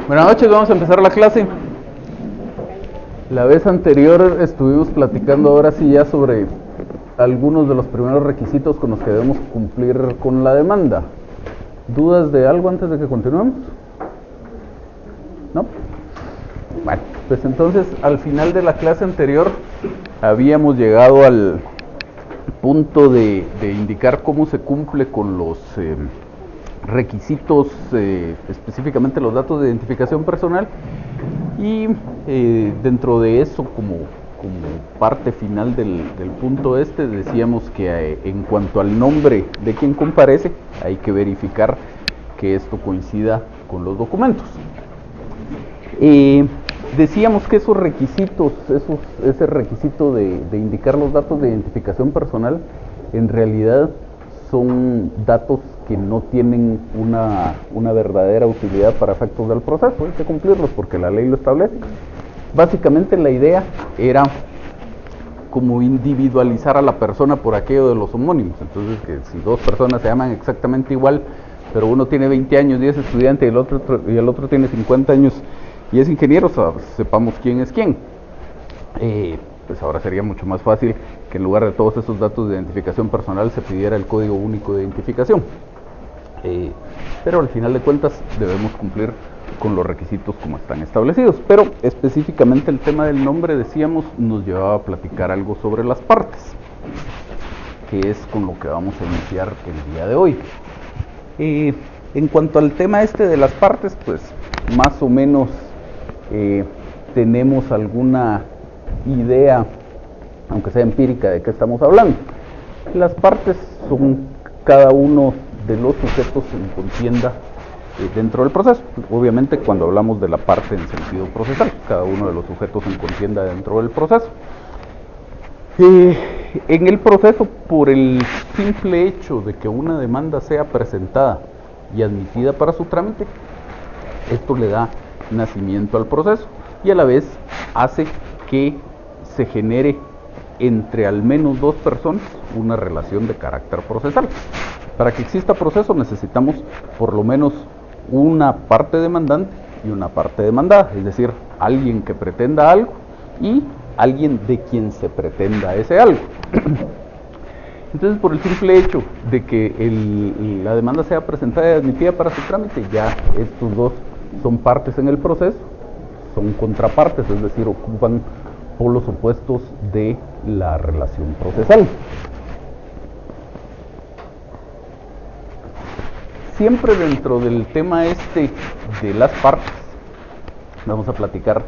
Buenas noches, vamos a empezar la clase. La vez anterior estuvimos platicando ahora sí ya sobre algunos de los primeros requisitos con los que debemos cumplir con la demanda. ¿Dudas de algo antes de que continuemos? ¿No? Bueno, pues entonces al final de la clase anterior habíamos llegado al punto de indicar cómo se cumple con los requisitos, específicamente los datos de identificación personal, y dentro de eso, como parte final del punto decíamos que en cuanto al nombre de quien comparece, hay que verificar que esto coincida con los documentos. Decíamos que esos requisitos, ese requisito de indicar los datos de identificación personal, en realidad son datos que no tienen una verdadera utilidad para efectos del proceso. Hay que cumplirlos porque la ley lo establece. Básicamente la idea era como individualizar a la persona por aquello de los homónimos. Entonces, que si dos personas se llaman exactamente igual, pero uno tiene 20 años y es estudiante y el otro tiene 50 años y es ingeniero, sepamos quién es quién. Pues ahora sería mucho más fácil que en lugar de todos esos datos de identificación personal se pidiera el código único de identificación. Pero al final de cuentas debemos cumplir con los requisitos como están establecidos. Pero específicamente el tema del nombre, decíamos, nos llevaba a platicar algo sobre las partes, que es con lo que vamos a iniciar el día de hoy. En cuanto al tema de las partes, pues más o menos tenemos alguna idea, aunque sea empírica, de qué estamos hablando. Las partes son cada uno de los sujetos en contienda dentro del proceso. Obviamente, cuando hablamos de la parte en sentido procesal, cada uno de los sujetos en contienda dentro del proceso. En el proceso, por el simple hecho de que una demanda sea presentada y admitida para su trámite, esto le da nacimiento al proceso y a la vez hace que se genere entre al menos dos personas una relación de carácter procesal. Para que exista proceso necesitamos por lo menos una parte demandante y una parte demandada, es decir, alguien que pretenda algo y alguien de quien se pretenda ese algo. Entonces, por el simple hecho de que la demanda sea presentada y admitida para su trámite, ya estos dos son partes en el proceso, son contrapartes, es decir, ocupan polos opuestos de la relación procesal. Siempre dentro del tema de las partes, vamos a platicar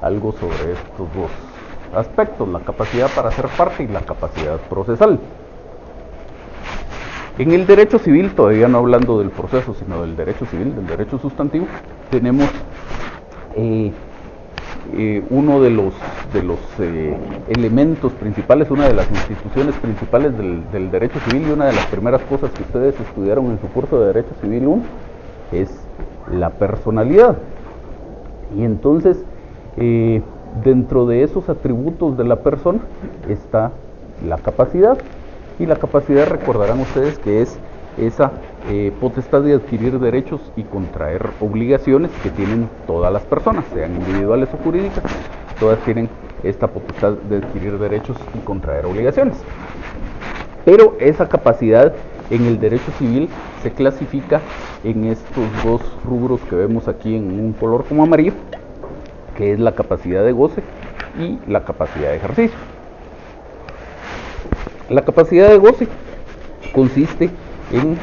algo sobre estos dos aspectos, la capacidad para ser parte y la capacidad procesal. En el derecho civil, todavía no hablando del proceso, sino del derecho civil, del derecho sustantivo, tenemos uno de los elementos principales, una de las instituciones principales del derecho civil, y una de las primeras cosas que ustedes estudiaron en su curso de Derecho Civil 1 es la personalidad. Y entonces, dentro de esos atributos de la persona está la capacidad. Y la capacidad, recordarán ustedes, que es esa potestad de adquirir derechos y contraer obligaciones que tienen todas las personas, sean individuales o jurídicas. Todas tienen esta potestad de adquirir derechos y contraer obligaciones. Pero esa capacidad en el derecho civil se clasifica en estos dos rubros que vemos aquí en un color como amarillo, que es la capacidad de goce y la capacidad de ejercicio. La capacidad de goce consiste en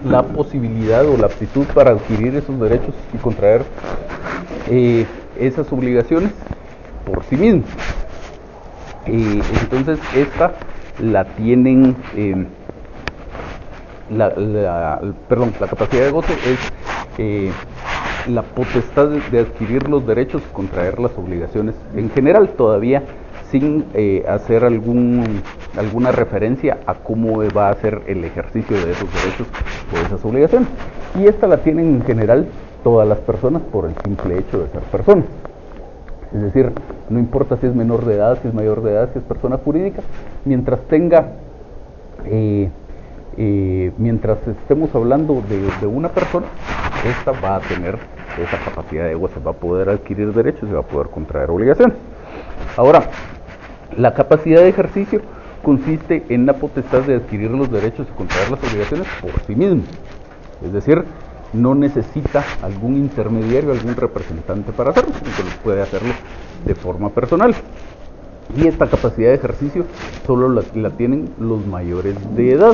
la posibilidad o la aptitud para adquirir esos derechos y contraer esas obligaciones por sí mismos. Entonces esta la tienen, la capacidad de goce es la potestad de adquirir los derechos y contraer las obligaciones en general, todavía sin hacer alguna referencia a cómo va a ser el ejercicio de esos derechos o de esas obligaciones. Y esta la tienen en general todas las personas por el simple hecho de ser personas. Es decir, no importa si es menor de edad, si es mayor de edad, si es persona jurídica, mientras estemos hablando de una persona, esta va a tener esa capacidad de goce, va a poder adquirir derechos y va a poder contraer obligaciones. Ahora, la capacidad de ejercicio consiste en la potestad de adquirir los derechos y contraer las obligaciones por sí mismo. Es decir, no necesita algún intermediario, algún representante para hacerlo, sino que puede hacerlo de forma personal. Y esta capacidad de ejercicio solo la tienen los mayores de edad,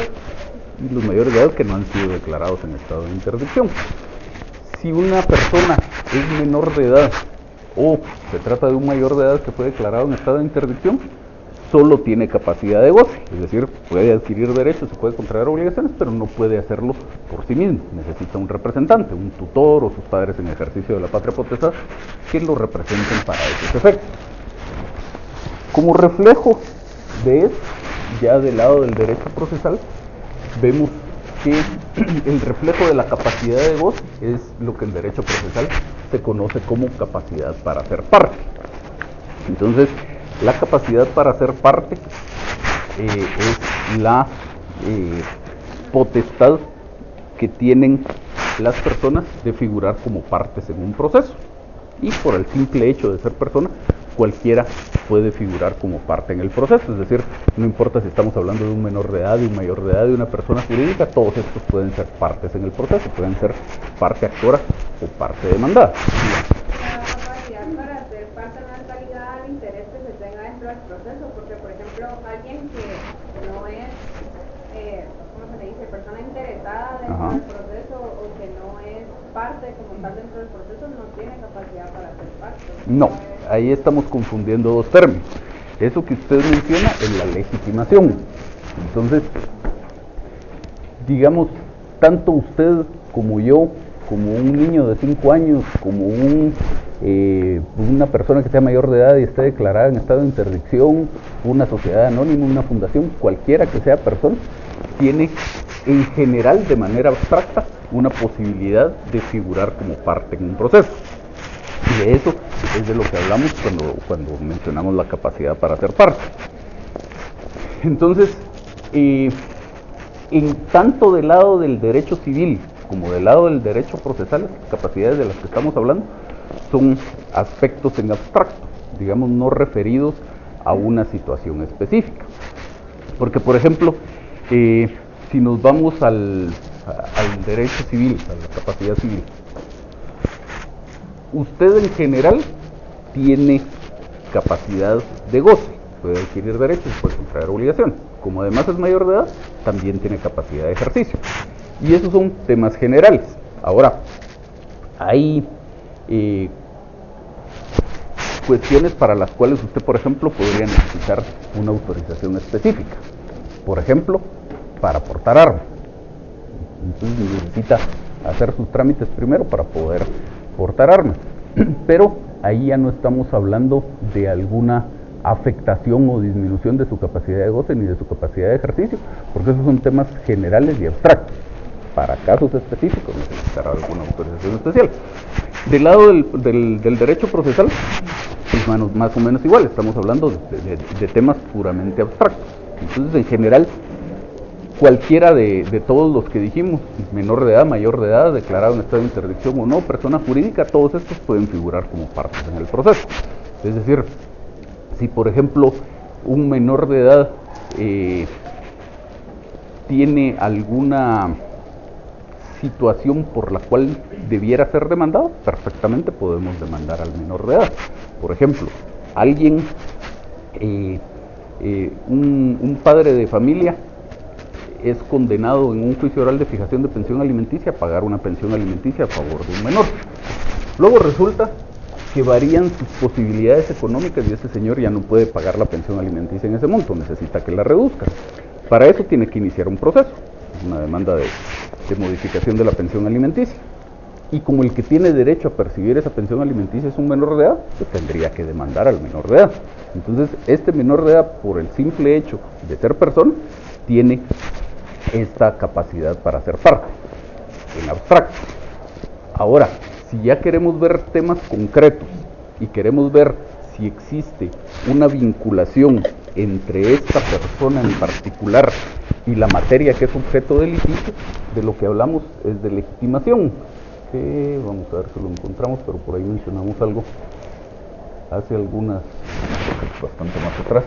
y los mayores de edad que no han sido declarados en estado de interdicción. Si una persona es menor de edad o se trata de un mayor de edad que fue declarado en estado de interdicción, solo tiene capacidad de goce, es decir, puede adquirir derechos, se puede contraer obligaciones, pero no puede hacerlo por sí mismo. Necesita un representante, un tutor o sus padres en ejercicio de la patria potestad que lo representen para esos efectos. Como reflejo de esto, ya del lado del derecho procesal, vemos que el reflejo de la capacidad de goce es lo que en derecho procesal se conoce como capacidad para ser parte. Entonces, la capacidad para ser parte es la potestad que tienen las personas de figurar como partes en un proceso. Y por el simple hecho de ser persona, cualquiera puede figurar como parte en el proceso, es decir, no importa si estamos hablando de un menor de edad, de un mayor de edad, de una persona jurídica, todos estos pueden ser partes en el proceso, pueden ser parte actora o parte demandada. La capacidad para ser parte no está ligada al interés que se tenga dentro del proceso, porque por ejemplo, alguien que no es, ¿cómo se le dice?, persona interesada dentro del proceso o que no es parte como tal dentro del proceso, no tiene capacidad para ser parte. No, ahí estamos confundiendo dos términos. Eso que usted menciona es la legitimación. Entonces, digamos, tanto usted como yo, como un niño de 5 años, como una persona que sea mayor de edad y esté declarada en estado de interdicción, una sociedad anónima, una fundación, cualquiera que sea persona, tiene en general, de manera abstracta, una posibilidad de figurar como parte en un proceso. Y de eso es de lo que hablamos cuando mencionamos la capacidad para ser parte. Entonces, en tanto del lado del derecho civil como del lado del derecho procesal, las capacidades de las que estamos hablando son aspectos en abstracto, digamos, no referidos a una situación específica. Porque, por ejemplo, si nos vamos al derecho civil, a la capacidad civil, usted en general tiene capacidad de goce, puede adquirir derechos, puede contraer obligaciones. Como además es mayor de edad, también tiene capacidad de ejercicio. Y esos son temas generales. Ahora, hay cuestiones para las cuales usted, por ejemplo, podría necesitar una autorización específica. Por ejemplo, para portar armas. Entonces necesita hacer sus trámites primero para poder portar armas. Pero ahí ya no estamos hablando de alguna afectación o disminución de su capacidad de goce ni de su capacidad de ejercicio, porque esos son temas generales y abstractos. Para casos específicos necesitará alguna autorización especial. Del lado del derecho procesal, pues más o menos igual, estamos hablando de temas puramente abstractos. Entonces, en general, cualquiera de todos los que dijimos, menor de edad, mayor de edad, declarado en estado de interdicción o no, persona jurídica, todos estos pueden figurar como partes en el proceso. Es decir, si por ejemplo un menor de edad tiene alguna situación por la cual debiera ser demandado, perfectamente podemos demandar al menor de edad. Por ejemplo, alguien, un padre de familia es condenado en un juicio oral de fijación de pensión alimenticia a pagar una pensión alimenticia a favor de un menor. Luego resulta que varían sus posibilidades económicas y ese señor ya no puede pagar la pensión alimenticia en ese monto, necesita que la reduzca. Para eso tiene que iniciar un proceso, una demanda de modificación de la pensión alimenticia. Y como el que tiene derecho a percibir esa pensión alimenticia es un menor de edad, pues tendría que demandar al menor de edad. Entonces, este menor de edad, por el simple hecho de ser persona, tiene esta capacidad para ser parte, en abstracto. Ahora, si ya queremos ver temas concretos y queremos ver si existe una vinculación entre esta persona en particular y la materia que es objeto del litigio, de lo que hablamos es de legitimación. que, vamos a ver si lo encontramos, pero por ahí mencionamos algo hace algunas, bastante más atrás.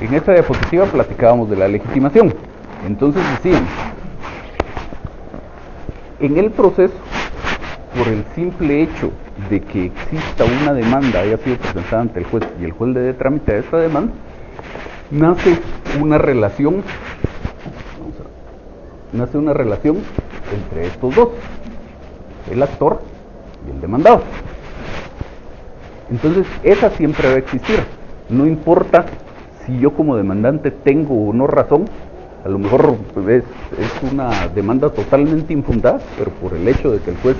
En esta diapositiva platicábamos de la legitimación. Entonces decíamos, en el proceso, por el simple hecho de que exista una demanda, haya sido presentada ante el juez y el juez le dé trámite a esta demanda, nace una relación entre estos dos, el actor y el demandado. Entonces, esa siempre va a existir. No importa si yo como demandante tengo o no razón, a lo mejor es una demanda totalmente infundada, pero por el hecho de que el juez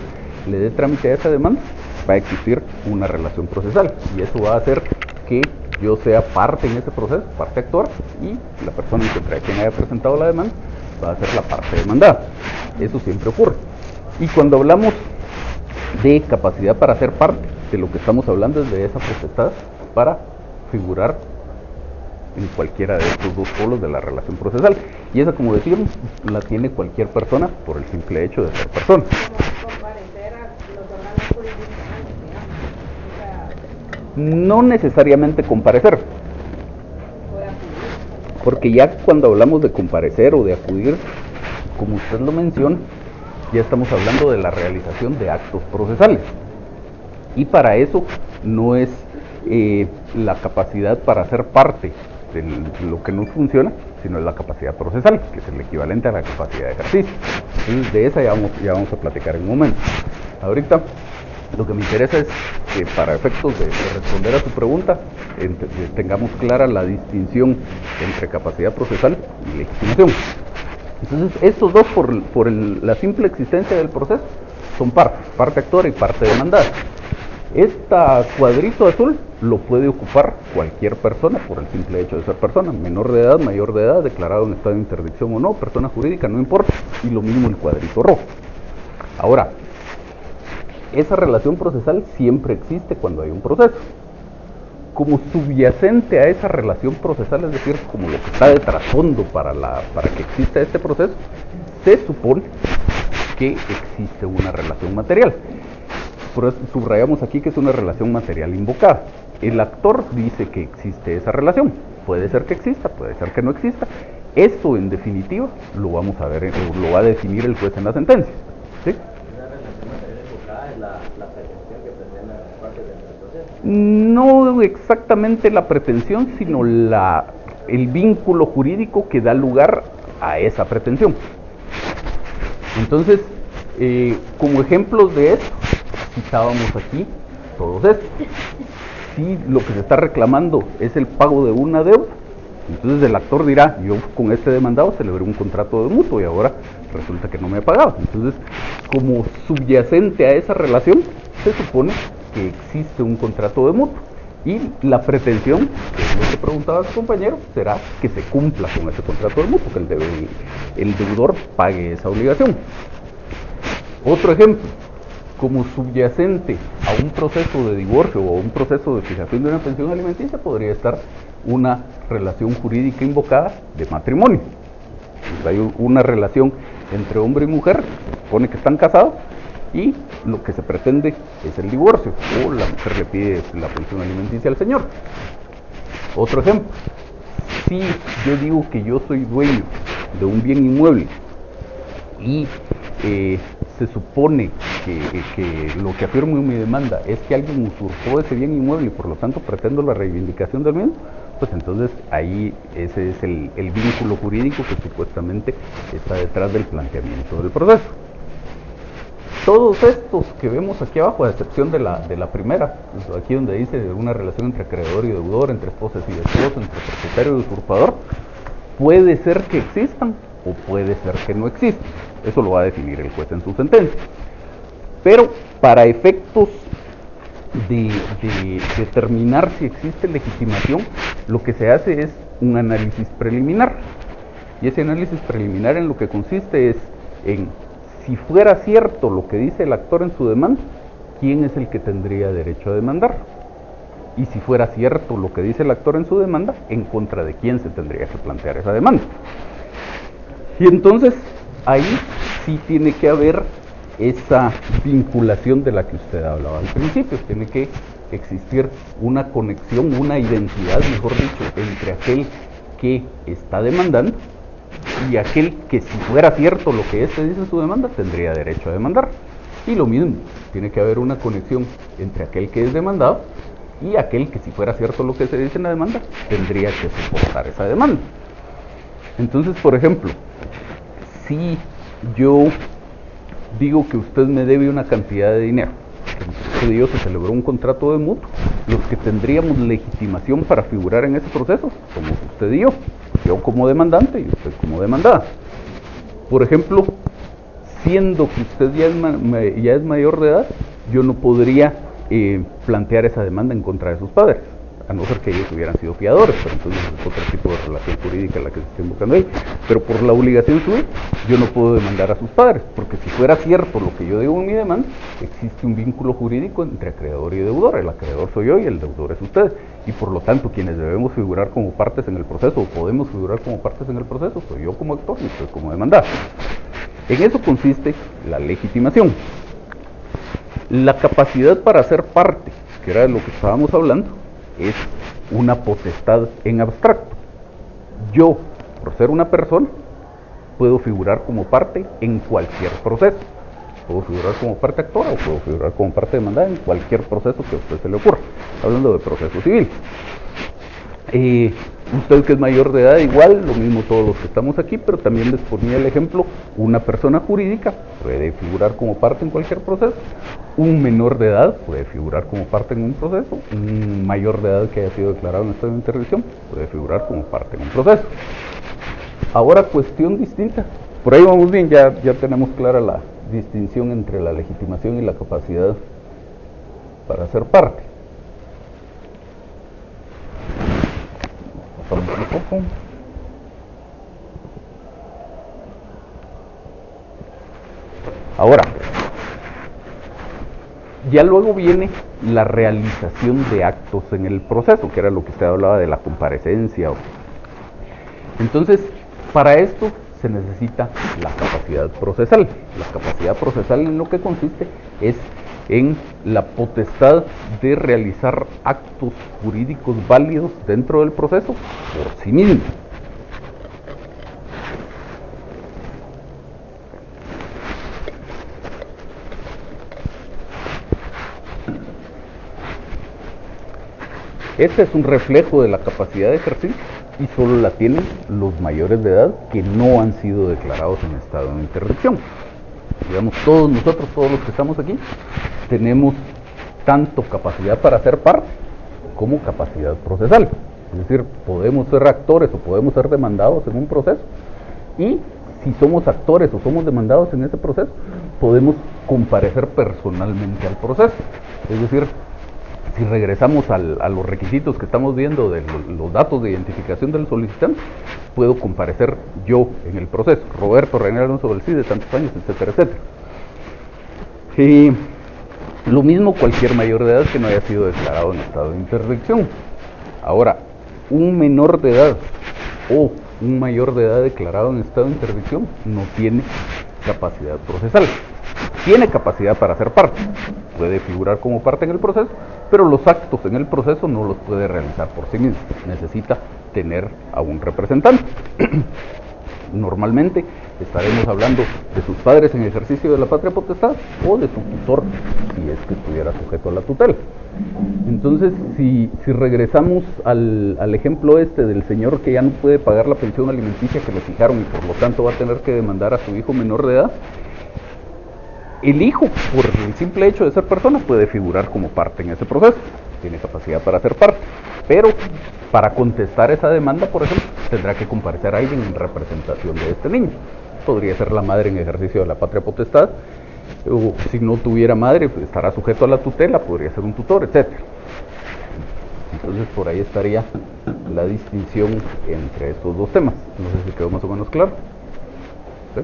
le dé trámite a esa demanda, va a existir una relación procesal. Y eso va a hacer que yo sea parte en ese proceso, parte actora, y la persona contra quien haya presentado la demanda va a ser la parte demandada. Eso siempre ocurre. Y cuando hablamos de capacidad para ser parte, de lo que estamos hablando es de esa potestad para figurar en cualquiera de estos dos polos de la relación procesal. Y esa, como decíamos, la tiene cualquier persona por el simple hecho de ser persona. Como comparecer a los órganos jurisdiccionales, digamos. O sea, No necesariamente comparecer, o de acudir. porque ya cuando hablamos de comparecer o de acudir, como usted lo menciona, ya estamos hablando de la realización de actos procesales. Y para eso no es la capacidad para ser parte de lo que no funciona, sino es la capacidad procesal, que es el equivalente a la capacidad de ejercicio. Entonces, de esa ya vamos a platicar en un momento. Ahorita lo que me interesa es que, para efectos de responder a su pregunta, tengamos clara la distinción entre capacidad procesal y legitimación. Entonces, estos dos, por la simple existencia del proceso, son parte actora y parte demandada. Este cuadrito azul lo puede ocupar cualquier persona por el simple hecho de ser persona, menor de edad, mayor de edad, declarado en estado de interdicción o no, persona jurídica, no importa, y lo mismo el cuadrito rojo. Ahora, esa relación procesal siempre existe cuando hay un proceso. Como subyacente a esa relación procesal, es decir, como lo que está de trasfondo para que exista este proceso, se supone que existe una relación material. Por eso subrayamos aquí que es una relación material invocada. El actor dice que existe esa relación. Puede ser que exista, puede ser que no exista. Eso, en definitiva, lo vamos a ver, lo va a definir el juez en la sentencia. ¿Sí? ¿Una relación material invocada es la pretensión que pretenden las partes del proceso? No exactamente la pretensión, sino el vínculo jurídico que da lugar a esa pretensión. Entonces, como ejemplos de esto, citábamos aquí todos estos. Si lo que se está reclamando es el pago de una deuda, entonces el actor dirá, yo con este demandado celebré un contrato de mutuo y ahora resulta que no me ha pagado. Entonces, como subyacente a esa relación, se supone que existe un contrato de mutuo. Y la pretensión, que es lo que preguntaba su compañero, será que se cumpla con ese contrato de mutuo, que el deudor pague esa obligación. Otro ejemplo, como subyacente a un proceso de divorcio o a un proceso de fijación de una pensión alimenticia podría estar una relación jurídica invocada de matrimonio. Pues hay una relación entre hombre y mujer, se supone que están casados y lo que se pretende es el divorcio, o la mujer le pide la pensión alimenticia al señor. Otro ejemplo, si yo digo que yo soy dueño de un bien inmueble y se supone que lo que afirmo en mi demanda es que alguien usurpó ese bien inmueble y por lo tanto pretendo la reivindicación del mismo, pues entonces ahí ese es el vínculo jurídico que supuestamente está detrás del planteamiento del proceso. Todos estos que vemos aquí abajo, a excepción de la primera, aquí donde dice una relación entre acreedor y deudor, entre esposas y esposo, entre propietario y usurpador, puede ser que existan o puede ser que no existan. Eso lo va a definir el juez en su sentencia. Pero para efectos de determinar si existe legitimación, lo que se hace es un análisis preliminar. Y ese análisis preliminar en lo que consiste es en, si fuera cierto lo que dice el actor en su demanda, ¿quién es el que tendría derecho a demandar? Y si fuera cierto lo que dice el actor en su demanda, ¿en contra de quién se tendría que plantear esa demanda? Y entonces, ahí sí tiene que haber esa vinculación de la que usted hablaba al principio. Tiene que existir una conexión, una identidad, mejor dicho, entre aquel que está demandando y aquel que, si fuera cierto lo que éste dice en su demanda, tendría derecho a demandar. Y lo mismo, tiene que haber una conexión entre aquel que es demandado y aquel que, si fuera cierto lo que se dice en la demanda, tendría que soportar esa demanda. Entonces, por ejemplo, si yo digo que usted me debe una cantidad de dinero, usted y yo se celebró un contrato de mutuo, los que tendríamos legitimación para figurar en ese proceso somos usted y yo como demandante y usted como demandada. Por ejemplo, siendo que usted ya es mayor de edad, yo no podría plantear esa demanda en contra de sus padres, a no ser que ellos hubieran sido fiadores, pero entonces es otro tipo de relación jurídica la que se está invocando ahí. Pero por la obligación suya, yo no puedo demandar a sus padres, porque si fuera cierto lo que yo digo en mi demanda, existe un vínculo jurídico entre acreedor y deudor. El acreedor soy yo y el deudor es usted, y por lo tanto quienes debemos figurar como partes en el proceso, o podemos figurar como partes en el proceso, soy yo como actor y usted como demandado. En eso consiste la legitimación. La capacidad para ser parte, que era de lo que estábamos hablando, es una potestad en abstracto. Yo, por ser una persona, puedo figurar como parte en cualquier proceso. Puedo figurar como parte actora o puedo figurar como parte demandada en cualquier proceso que a usted se le ocurra. Hablando de proceso civil. Usted que es mayor de edad, igual, lo mismo todos los que estamos aquí, pero también les ponía el ejemplo, una persona jurídica puede figurar como parte en cualquier proceso, un menor de edad puede figurar como parte en un proceso, un mayor de edad que haya sido declarado en estado de interdicción puede figurar como parte en un proceso. Ahora, cuestión distinta, por ahí vamos bien, ya tenemos clara la distinción entre la legitimación y la capacidad para ser parte. Un poco. Ahora, ya luego viene la realización de actos en el proceso, que era lo que usted hablaba de la comparecencia. Entonces, para esto se necesita la capacidad procesal. La capacidad procesal en lo que consiste es en la potestad de realizar actos jurídicos válidos dentro del proceso por sí mismo. Este es un reflejo de la capacidad de ejercicio y solo la tienen los mayores de edad que no han sido declarados en estado de interdicción. Digamos, todos nosotros, todos los que estamos aquí, tenemos tanto capacidad para ser parte como capacidad procesal. Es decir, podemos ser actores o podemos ser demandados en un proceso, y si somos actores o somos demandados en ese proceso, podemos comparecer personalmente al proceso. Es decir, si regresamos a los requisitos que estamos viendo de los datos de identificación del solicitante, puedo comparecer yo en el proceso, Roberto René Alonso del CID, de tantos años, etcétera, etcétera. Y lo mismo cualquier mayor de edad que no haya sido declarado en estado de interdicción. Ahora, un menor de edad o un mayor de edad declarado en estado de interdicción no tiene capacidad procesal. Tiene capacidad para ser parte, puede figurar como parte en el proceso, pero los actos en el proceso no los puede realizar por sí mismo, necesita tener a un representante. Normalmente estaremos hablando de sus padres en ejercicio de la patria potestad o de su tutor, si es que estuviera sujeto a la tutela. Entonces, si regresamos al ejemplo este del señor que ya no puede pagar la pensión alimenticia que le fijaron y por lo tanto va a tener que demandar a su hijo menor de edad, el hijo, por el simple hecho de ser persona, puede figurar como parte en ese proceso, tiene capacidad para ser parte, pero para contestar esa demanda, por ejemplo, tendrá que comparecer alguien en representación de este niño. Podría ser la madre en ejercicio de la patria potestad, o si no tuviera madre, pues estará sujeto a la tutela, podría ser un tutor, etc. Entonces por ahí estaría la distinción entre estos dos temas. No sé si quedó más o menos claro. ¿Sí?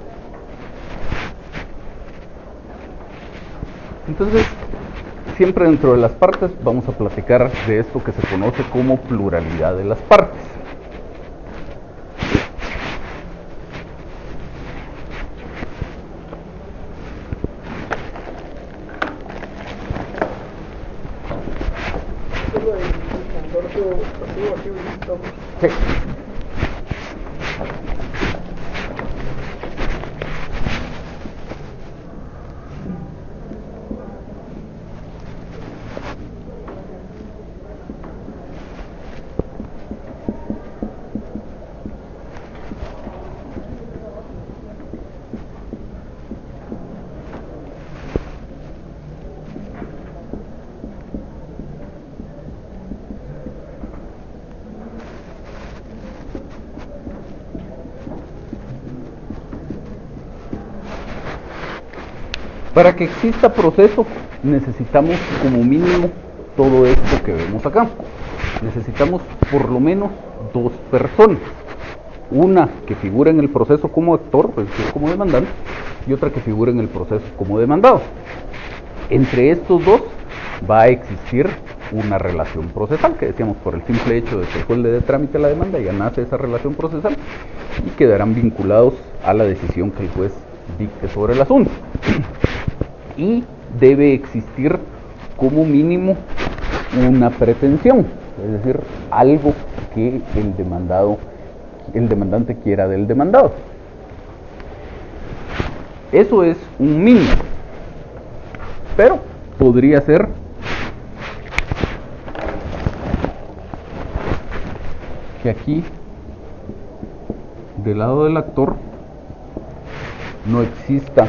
Entonces, siempre dentro de las partes vamos a platicar de esto que se conoce como pluralidad de las partes. Sí. Para que exista proceso, necesitamos como mínimo todo esto que vemos acá. Necesitamos por lo menos dos personas. Una que figura en el proceso como actor, es decir, como demandante, y otra que figura en el proceso como demandado. Entre estos dos va a existir una relación procesal, que decíamos por el simple hecho de que el juez le dé trámite a la demanda, ya nace esa relación procesal y quedarán vinculados a la decisión que el juez dicte sobre el asunto. Y debe existir como mínimo una pretensión, es decir, algo que el demandante quiera del demandado. Eso es un mínimo, pero podría ser que aquí del lado del actor no exista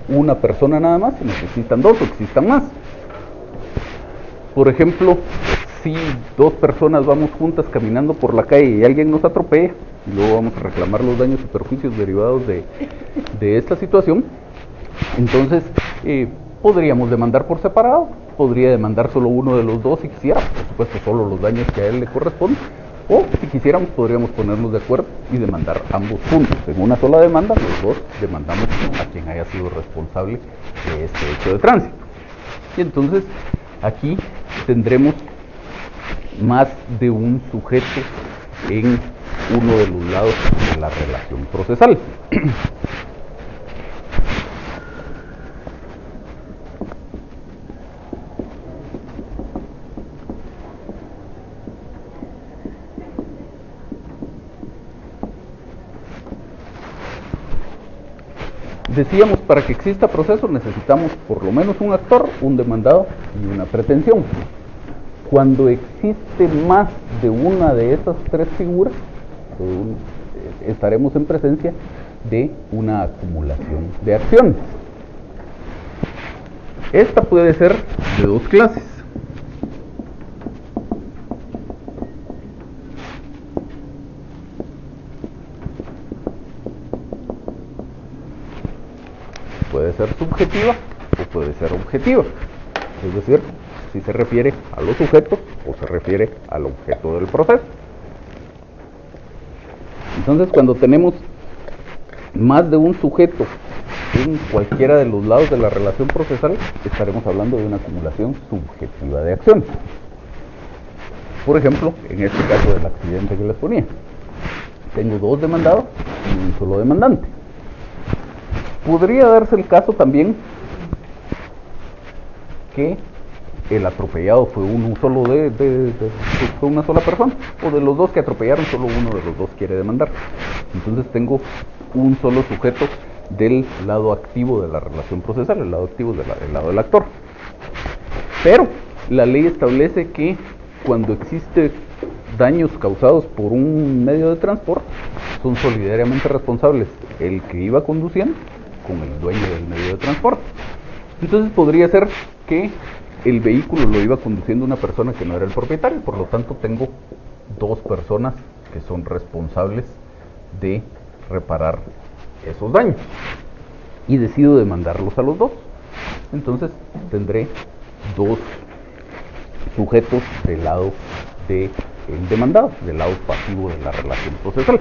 una persona nada más, sino que existan dos o existan más. Por ejemplo, si dos personas vamos juntas caminando por la calle y alguien nos atropella, y luego vamos a reclamar los daños y perjuicios derivados de esta situación, entonces podríamos demandar por separado, podría demandar solo uno de los dos si quisiera, por supuesto solo los daños que a él le corresponden, o si quisiéramos podríamos ponernos de acuerdo y demandar ambos juntos. En una sola demanda los dos demandamos a quien haya sido responsable de este hecho de tránsito. Y entonces aquí tendremos más de un sujeto en uno de los lados de la relación procesal. Decíamos, para que exista proceso necesitamos por lo menos un actor, un demandado y una pretensión. Cuando existe más de una de esas tres figuras, estaremos en presencia de una acumulación de acciones. Esta puede ser de dos clases. Puede ser subjetiva o puede ser objetiva, es decir, si se refiere a los sujetos o se refiere al objeto del proceso. Entonces, cuando tenemos más de un sujeto en cualquiera de los lados de la relación procesal, estaremos hablando de una acumulación subjetiva de acciones. Por ejemplo, en este caso del accidente que les ponía, tengo dos demandados y un solo demandante. Podría darse el caso también que el atropellado fue uno solo fue una sola persona, o de los dos que atropellaron solo uno de los dos quiere demandar. Entonces tengo un solo sujeto del lado activo de la relación procesal, el lado activo del lado del actor. Pero la ley establece que cuando existe daños causados por un medio de transporte, son solidariamente responsables el que iba conduciendo con el dueño del medio de transporte. Entonces podría ser que el vehículo lo iba conduciendo una persona que no era el propietario, por lo tanto tengo dos personas que son responsables de reparar esos daños. y decido demandarlos a los dos. Entonces tendré dos sujetos del lado del demandado, del lado pasivo de la relación procesal.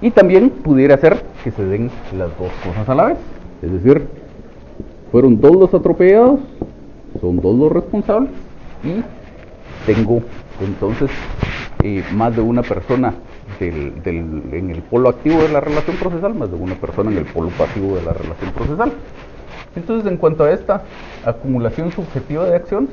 Y también pudiera ser que se den las dos cosas a la vez, es decir, fueron dos los atropellados, son dos los responsables, y tengo entonces más de una persona en el polo activo de la relación procesal, más de una persona en el polo pasivo de la relación procesal. Entonces, en cuanto a esta acumulación subjetiva de acciones,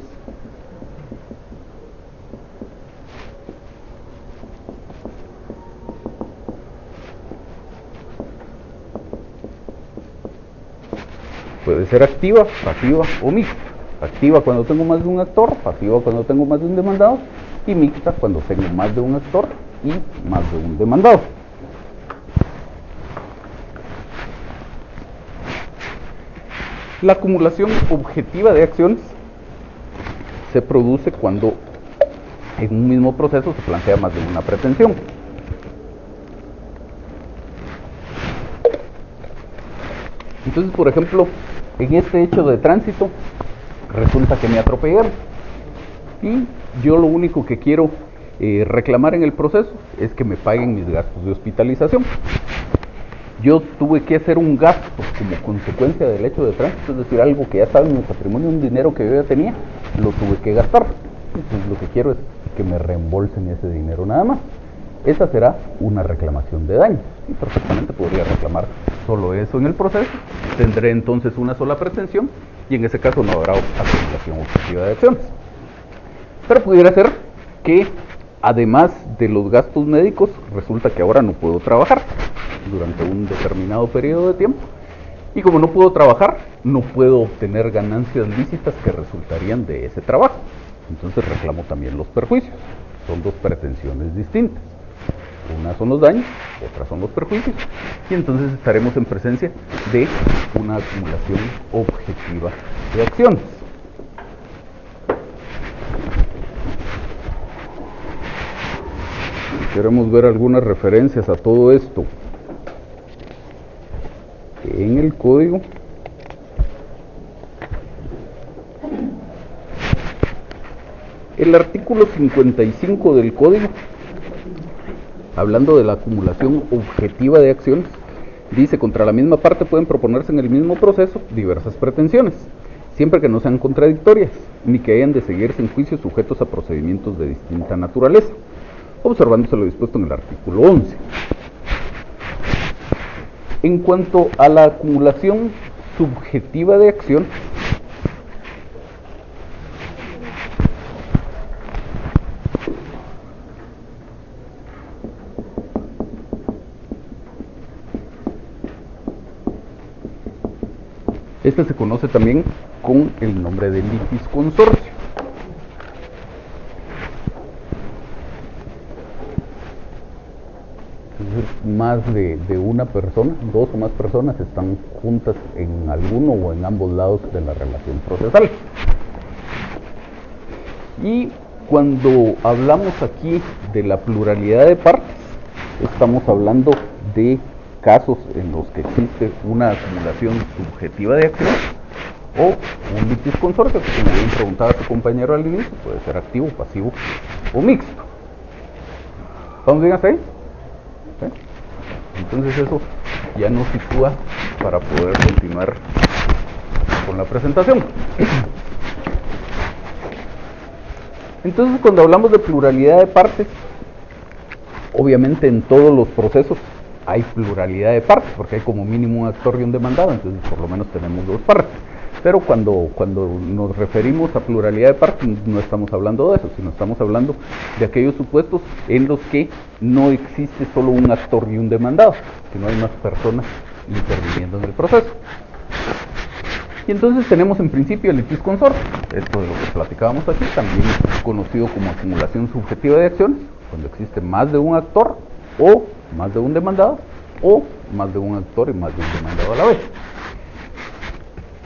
puede ser activa, pasiva o mixta. Activa cuando tengo más de un actor, pasiva cuando tengo más de un demandado, y mixta cuando tengo más de un actor y más de un demandado. La acumulación objetiva de acciones se produce cuando en un mismo proceso se plantea más de una pretensión. Entonces, por ejemplo, en este hecho de tránsito, resulta que me atropellaron y yo lo único que quiero reclamar en el proceso es que me paguen mis gastos de hospitalización. Yo tuve que hacer un gasto como consecuencia del hecho de tránsito, es decir, algo que ya estaba en mi patrimonio, un dinero que yo ya tenía, lo tuve que gastar. Entonces lo que quiero es que me reembolsen ese dinero nada más. Esa será una reclamación de daños. Y perfectamente podría reclamar solo eso en el proceso. Tendré entonces una sola pretensión y en ese caso no habrá acumulación objetiva de acciones. Pero pudiera ser que además de los gastos médicos, resulta que ahora no puedo trabajar durante un determinado periodo de tiempo. Y como no puedo trabajar, no puedo obtener ganancias lícitas que resultarían de ese trabajo. Entonces reclamo también los perjuicios. Son dos pretensiones distintas. Una son los daños, otra son los perjuicios. Y entonces estaremos en presencia de una acumulación objetiva de acciones. Queremos ver algunas referencias a todo esto en el código. El artículo 55 del código, hablando de la acumulación objetiva de acciones, dice: contra la misma parte pueden proponerse en el mismo proceso diversas pretensiones, siempre que no sean contradictorias, ni que hayan de seguirse en juicios sujetos a procedimientos de distinta naturaleza, observándose lo dispuesto en el artículo 11. En cuanto a la acumulación subjetiva de acción, este se conoce también con el nombre de litis consorcio. Es decir, más de una persona, dos o más personas están juntas en alguno o en ambos lados de la relación procesal. Y cuando hablamos aquí de la pluralidad de partes, estamos hablando de casos en los que existe una acumulación subjetiva de acción o un litis consorcio, que como bien preguntaba su compañero al inicio, puede ser activo, pasivo o mixto. ¿Vamos bien hasta ahí? ¿Sí? Entonces eso ya nos sitúa para poder continuar con la presentación. Entonces, cuando hablamos de pluralidad de partes, obviamente en todos los procesos hay pluralidad de partes, porque hay como mínimo un actor y un demandado, entonces por lo menos tenemos dos partes. Pero cuando nos referimos a pluralidad de partes, no estamos hablando de eso, sino estamos hablando de aquellos supuestos en los que no existe solo un actor y un demandado, sino hay más personas interviniendo en el proceso. Y entonces tenemos en principio el litis consorcio, esto de lo que platicábamos aquí, también conocido como acumulación subjetiva de acciones, cuando existe más de un actor o más de un demandado, o más de un actor y más de un demandado a la vez.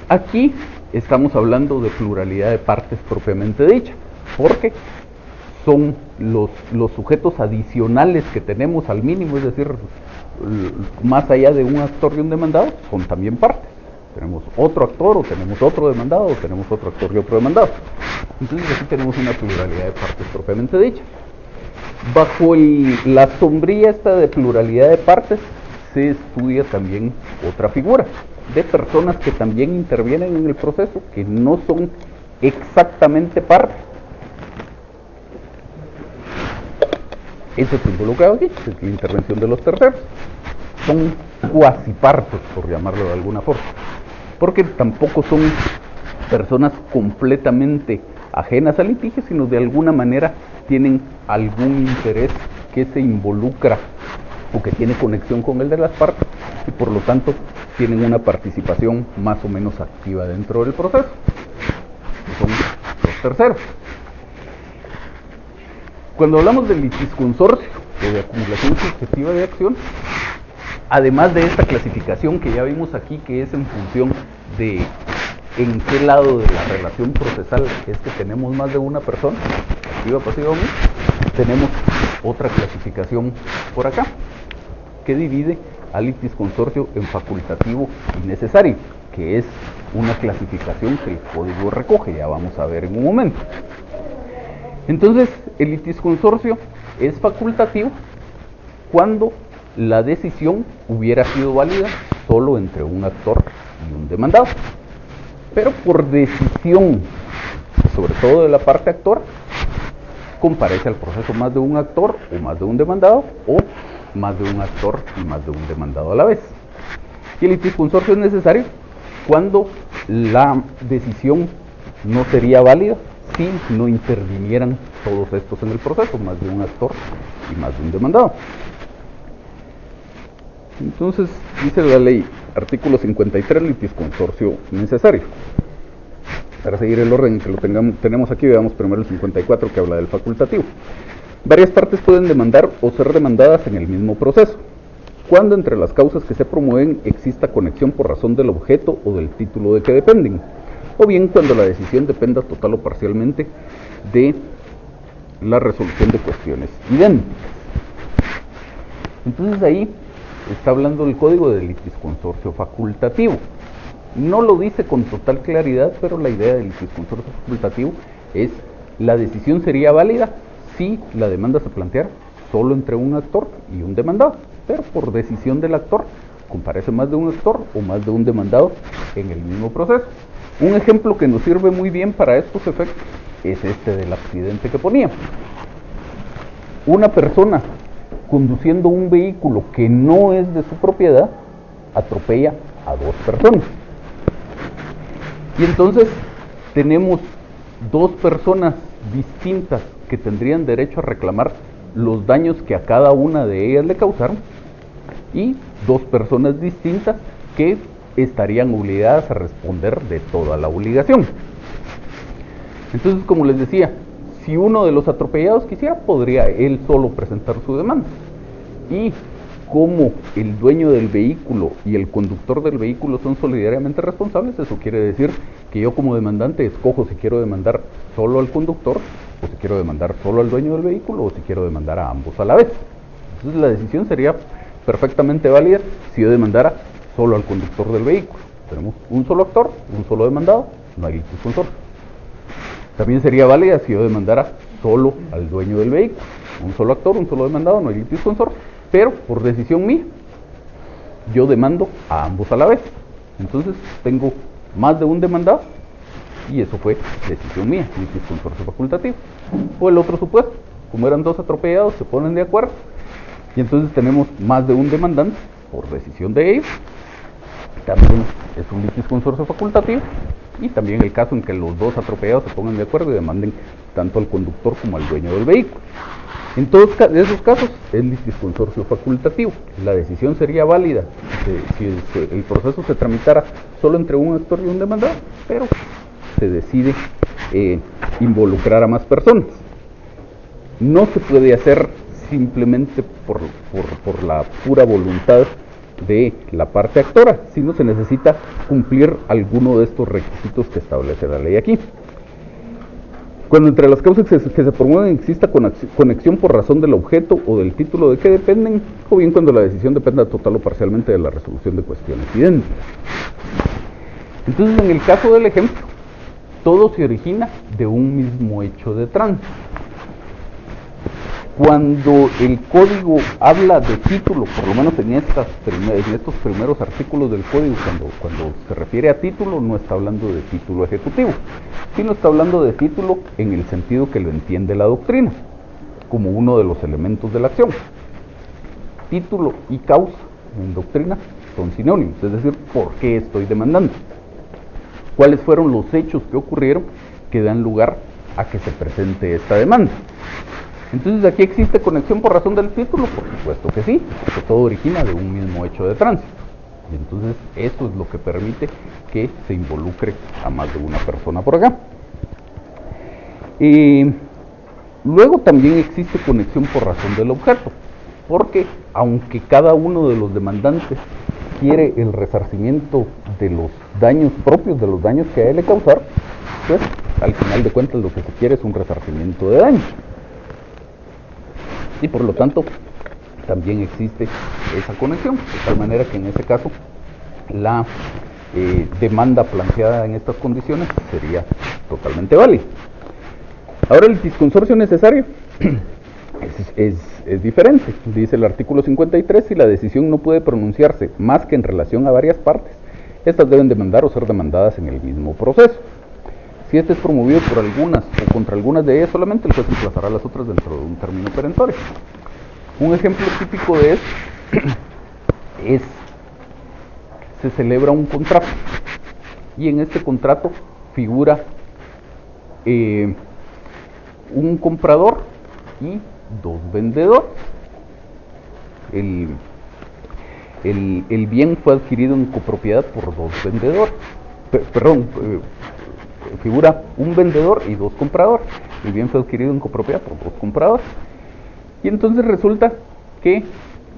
Aquí estamos hablando de pluralidad de partes propiamente dicha, porque son los sujetos adicionales que tenemos al mínimo, es decir, más allá de un actor y un demandado, son también partes. Tenemos otro actor, o tenemos otro demandado, o tenemos otro actor y otro demandado. Entonces aquí tenemos una pluralidad de partes propiamente dicha. Bajo la sombrilla esta de pluralidad de partes, se estudia también otra figura, de personas que también intervienen en el proceso, que no son exactamente partes. Eso es involucrado aquí, es la intervención de los terceros. Son cuasi partes, por llamarlo de alguna forma, porque tampoco son personas completamente ajenas al litigio, sino de alguna manera tienen algún interés que se involucra o que tiene conexión con el de las partes, y por lo tanto tienen una participación más o menos activa dentro del proceso. Son los terceros. Cuando hablamos del litisconsorcio o de acumulación subjetiva de acción, además de esta clasificación que ya vimos aquí, que es en función de en qué lado de la relación procesal es que tenemos más de una persona, activa, pasiva o mixta, tenemos otra clasificación por acá, que divide al litisconsorcio en facultativo y necesario, que es una clasificación que el código recoge, ya vamos a ver en un momento. Entonces, el litisconsorcio es facultativo cuando la decisión hubiera sido válida solo entre un actor y un demandado. Pero por decisión, sobre todo de la parte actora, comparece al proceso más de un actor o más de un demandado, o más de un actor y más de un demandado a la vez. Y el litisconsorcio es necesario cuando la decisión no sería válida si no intervinieran todos estos en el proceso, más de un actor y más de un demandado. Entonces, dice la ley, artículo 53, litisconsorcio necesario. Para seguir el orden que lo tenemos aquí, veamos primero el 54, que habla del facultativo. Varias partes pueden demandar o ser demandadas en el mismo proceso, cuando entre las causas que se promueven exista conexión por razón del objeto o del título de que dependen, o bien cuando la decisión dependa total o parcialmente de la resolución de cuestiones idénticas. Entonces ahí está hablando el código del litisconsorcio facultativo. No lo dice con total claridad, pero la idea del litisconsorcio facultativo es: la decisión sería válida si la demanda se planteara solo entre un actor y un demandado, pero por decisión del actor comparece más de un actor o más de un demandado en el mismo proceso. Un ejemplo que nos sirve muy bien para estos efectos es este del accidente que ponía. Una persona conduciendo un vehículo que no es de su propiedad atropella a dos personas. Y entonces tenemos dos personas distintas que tendrían derecho a reclamar los daños que a cada una de ellas le causaron, y dos personas distintas que estarían obligadas a responder de toda la obligación. Entonces, como les decía, si uno de los atropellados quisiera, podría él solo presentar su demanda. Y como el dueño del vehículo y el conductor del vehículo son solidariamente responsables, eso quiere decir que yo como demandante escojo si quiero demandar solo al conductor, o si quiero demandar solo al dueño del vehículo, o si quiero demandar a ambos a la vez. Entonces la decisión sería perfectamente válida si yo demandara solo al conductor del vehículo. Tenemos un solo actor, un solo demandado, no hay litisconsorcio. También sería válida si yo demandara solo al dueño del vehículo. Un solo actor, un solo demandado, no hay litisconsorcio. Pero por decisión mía, yo demando a ambos a la vez. Entonces tengo más de un demandado, y eso fue decisión mía, litisconsorcio facultativo. O el otro supuesto, como eran dos atropellados, se ponen de acuerdo, y entonces tenemos más de un demandante por decisión de ellos. También es un litisconsorcio facultativo. Y también el caso en que los dos atropellados se pongan de acuerdo y demanden tanto al conductor como al dueño del vehículo. En todos esos casos es litisconsorcio facultativo. La decisión sería válida si el proceso se tramitara solo entre un actor y un demandado, pero se decide involucrar a más personas. No se puede hacer simplemente por la pura voluntad de la parte actora, sino se necesita cumplir alguno de estos requisitos que establece la ley aquí. Cuando entre las causas que se promueven exista conexión por razón del objeto o del título de que dependen, o bien cuando la decisión dependa total o parcialmente de la resolución de cuestiones idénticas. Entonces, en el caso del ejemplo, todo se origina de un mismo hecho de tránsito. Cuando el código habla de título, por lo menos en estos primeros artículos del código, cuando se refiere a título, no está hablando de título ejecutivo, sino está hablando de título en el sentido que lo entiende la doctrina, como uno de los elementos de la acción. Título y causa en doctrina son sinónimos, es decir, ¿por qué estoy demandando? ¿Cuáles fueron los hechos que ocurrieron que dan lugar a que se presente esta demanda? Entonces, ¿aquí existe conexión por razón del título? Por supuesto que sí, porque todo origina de un mismo hecho de tránsito. Y entonces, eso es lo que permite que se involucre a más de una persona por acá. Luego también existe conexión por razón del objeto, porque aunque cada uno de los demandantes quiere el resarcimiento de los daños propios, de los daños que a él le causaron, pues al final de cuentas lo que se quiere es un resarcimiento de daños. Y por lo tanto, también existe esa conexión, de tal manera que en ese caso, la demanda planteada en estas condiciones sería totalmente válida. Ahora, el disconsorcio necesario es diferente. Dice el artículo 53, si la decisión no puede pronunciarse más que en relación a varias partes, estas deben demandar o ser demandadas en el mismo proceso. Si este es promovido por algunas o contra algunas de ellas solamente, el juez emplazará a las otras dentro de un término perentorio. Un ejemplo típico de esto se celebra un contrato, y en este contrato figura un comprador y dos vendedores. El bien fue adquirido en copropiedad por dos vendedores. Figura un vendedor y dos compradores. El bien fue adquirido en copropiedad por dos compradores. Y entonces resulta que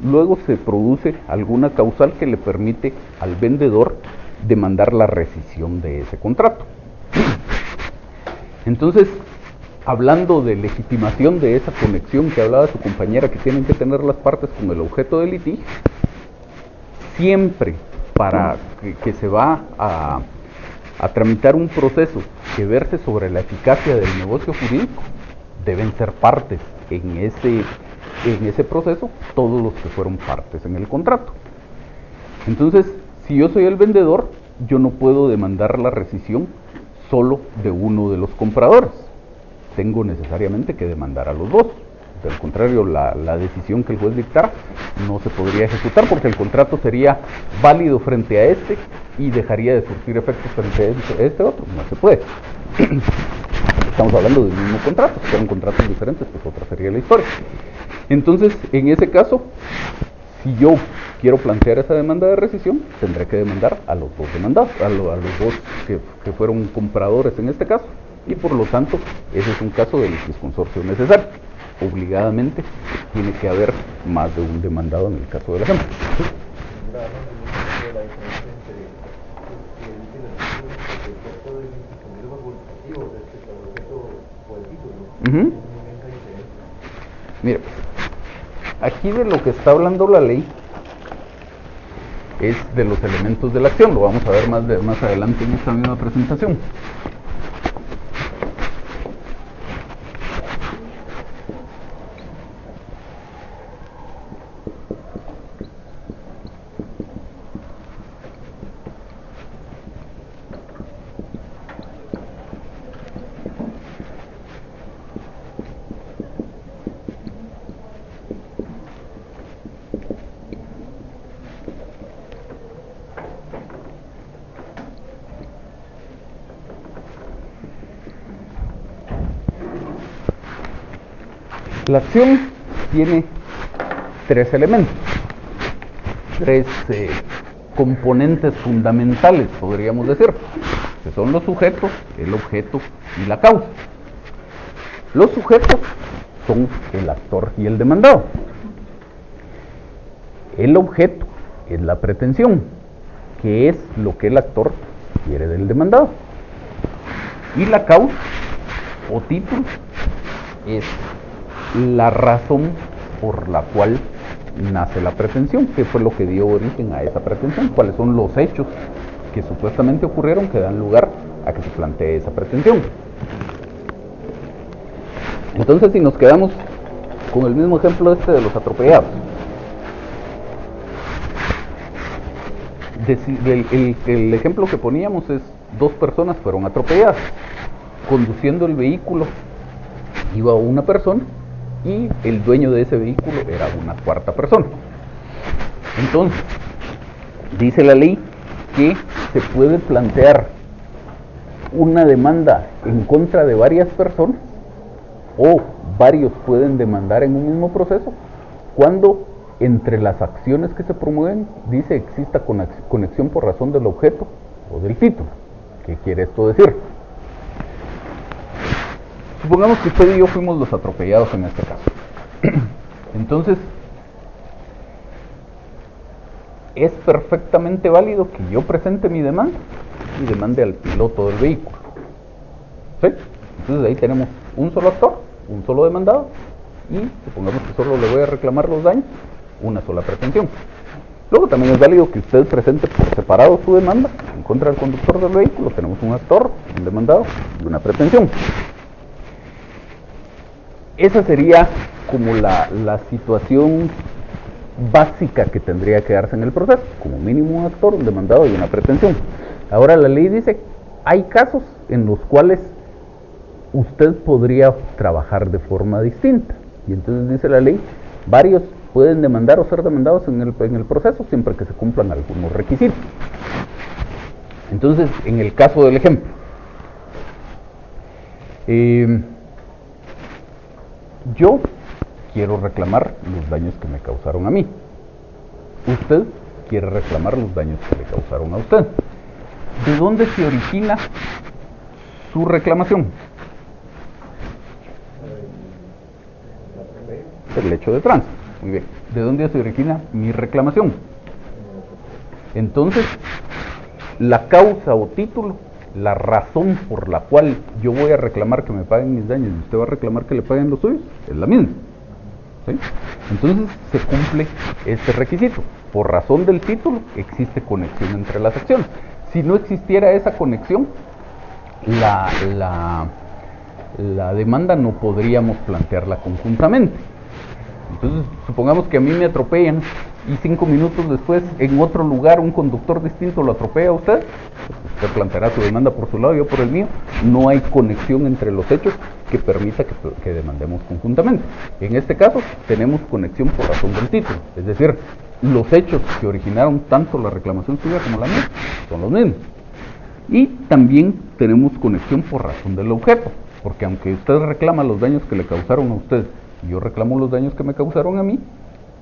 luego se produce alguna causal que le permite al vendedor demandar la rescisión de ese contrato. Entonces, hablando de legitimación de esa conexión que hablaba su compañera, que tienen que tener las partes con el objeto del litigio, siempre para que se va a tramitar un proceso que verse sobre la eficacia del negocio jurídico, deben ser partes en ese proceso todos los que fueron partes en el contrato. Entonces, si yo soy el vendedor, yo no puedo demandar la rescisión solo de uno de los compradores. Tengo necesariamente que demandar a los dos. Del contrario, la decisión que el juez dictara no se podría ejecutar, porque el contrato sería válido frente a este y dejaría de surtir efectos frente a este otro. No se puede. Estamos hablando del mismo contrato. Si fueran contratos diferentes, pues otra sería la historia. Entonces, en ese caso, si yo quiero plantear esa demanda de rescisión, tendré que demandar a los dos demandados, a los dos que fueron compradores en este caso, y por lo tanto, ese es un caso del disconsorcio necesario. Obligadamente tiene que haber más de un demandado en el caso del ejemplo. Mire, aquí de lo que está hablando la ley es de los elementos de la acción. Lo vamos a ver más adelante en esta misma presentación. La acción tiene tres elementos, tres componentes fundamentales, podríamos decir, que son los sujetos, el objeto y la causa. Los sujetos son el actor y el demandado. El objeto es la pretensión, que es lo que el actor quiere del demandado. Y la causa, o título es la razón por la cual nace la pretensión, que fue lo que dio origen a esa pretensión, cuáles son los hechos que supuestamente ocurrieron que dan lugar a que se plantee esa pretensión. Entonces, si nos quedamos con el mismo ejemplo de los atropellados, el ejemplo que poníamos es: dos personas fueron atropelladas. Conduciendo el vehículo iba una persona y el dueño de ese vehículo era una cuarta persona. Entonces, dice la ley que se puede plantear una demanda en contra de varias personas, o varios pueden demandar en un mismo proceso, cuando entre las acciones que se promueven dice exista conexión por razón del objeto o del título. ¿Qué quiere esto decir? Supongamos que usted y yo fuimos los atropellados en este caso. Entonces, es perfectamente válido que yo presente mi demanda y demande al piloto del vehículo. ¿Sí? Entonces ahí tenemos un solo actor, un solo demandado, y supongamos que solo le voy a reclamar los daños, una sola pretensión. Luego también es válido que usted presente por separado su demanda en contra del conductor del vehículo. Tenemos un actor, un demandado y una pretensión. Esa sería como la situación básica que tendría que darse en el proceso, como mínimo un actor, un demandado y una pretensión. Ahora la ley dice, hay casos en los cuales usted podría trabajar de forma distinta, y entonces dice la ley, varios pueden demandar o ser demandados en el proceso siempre que se cumplan algunos requisitos. Entonces, en el caso del ejemplo, yo quiero reclamar los daños que me causaron a mí. Usted quiere reclamar los daños que le causaron a usted. ¿De dónde se origina su reclamación? El hecho de tránsito. Muy bien. ¿De dónde se origina mi reclamación? Entonces, la causa o título, la razón por la cual yo voy a reclamar que me paguen mis daños y usted va a reclamar que le paguen los suyos, es la misma. ¿Sí? Entonces se cumple este requisito. Por razón del título existe conexión entre las acciones. Si no existiera esa conexión, la demanda no podríamos plantearla conjuntamente. Entonces, supongamos que a mí me atropellan y 5 minutos después, en otro lugar, un conductor distinto lo atropella a usted. Usted planteará su demanda por su lado y yo por el mío. No hay conexión entre los hechos que permita que demandemos conjuntamente. En este caso, tenemos conexión por razón del título. Es decir, los hechos que originaron tanto la reclamación suya como la mía son los mismos. Y también tenemos conexión por razón del objeto, porque aunque usted reclama los daños que le causaron a usted y yo reclamo los daños que me causaron a mí,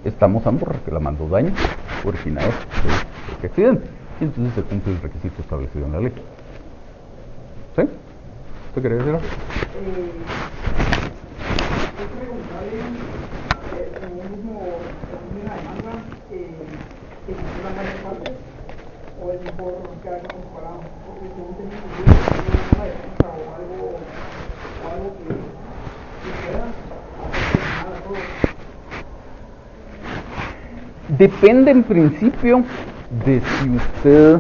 estamos ambos reclamando daños originados de este accidente. Y entonces se cumple el requisito establecido en la ley. ¿Sí? ¿Usted quería decir algo? ¿O es mejor quedarnos separados? Porque según tengo una defensa o algo que pueda hacer a todos. Depende en principio de si usted,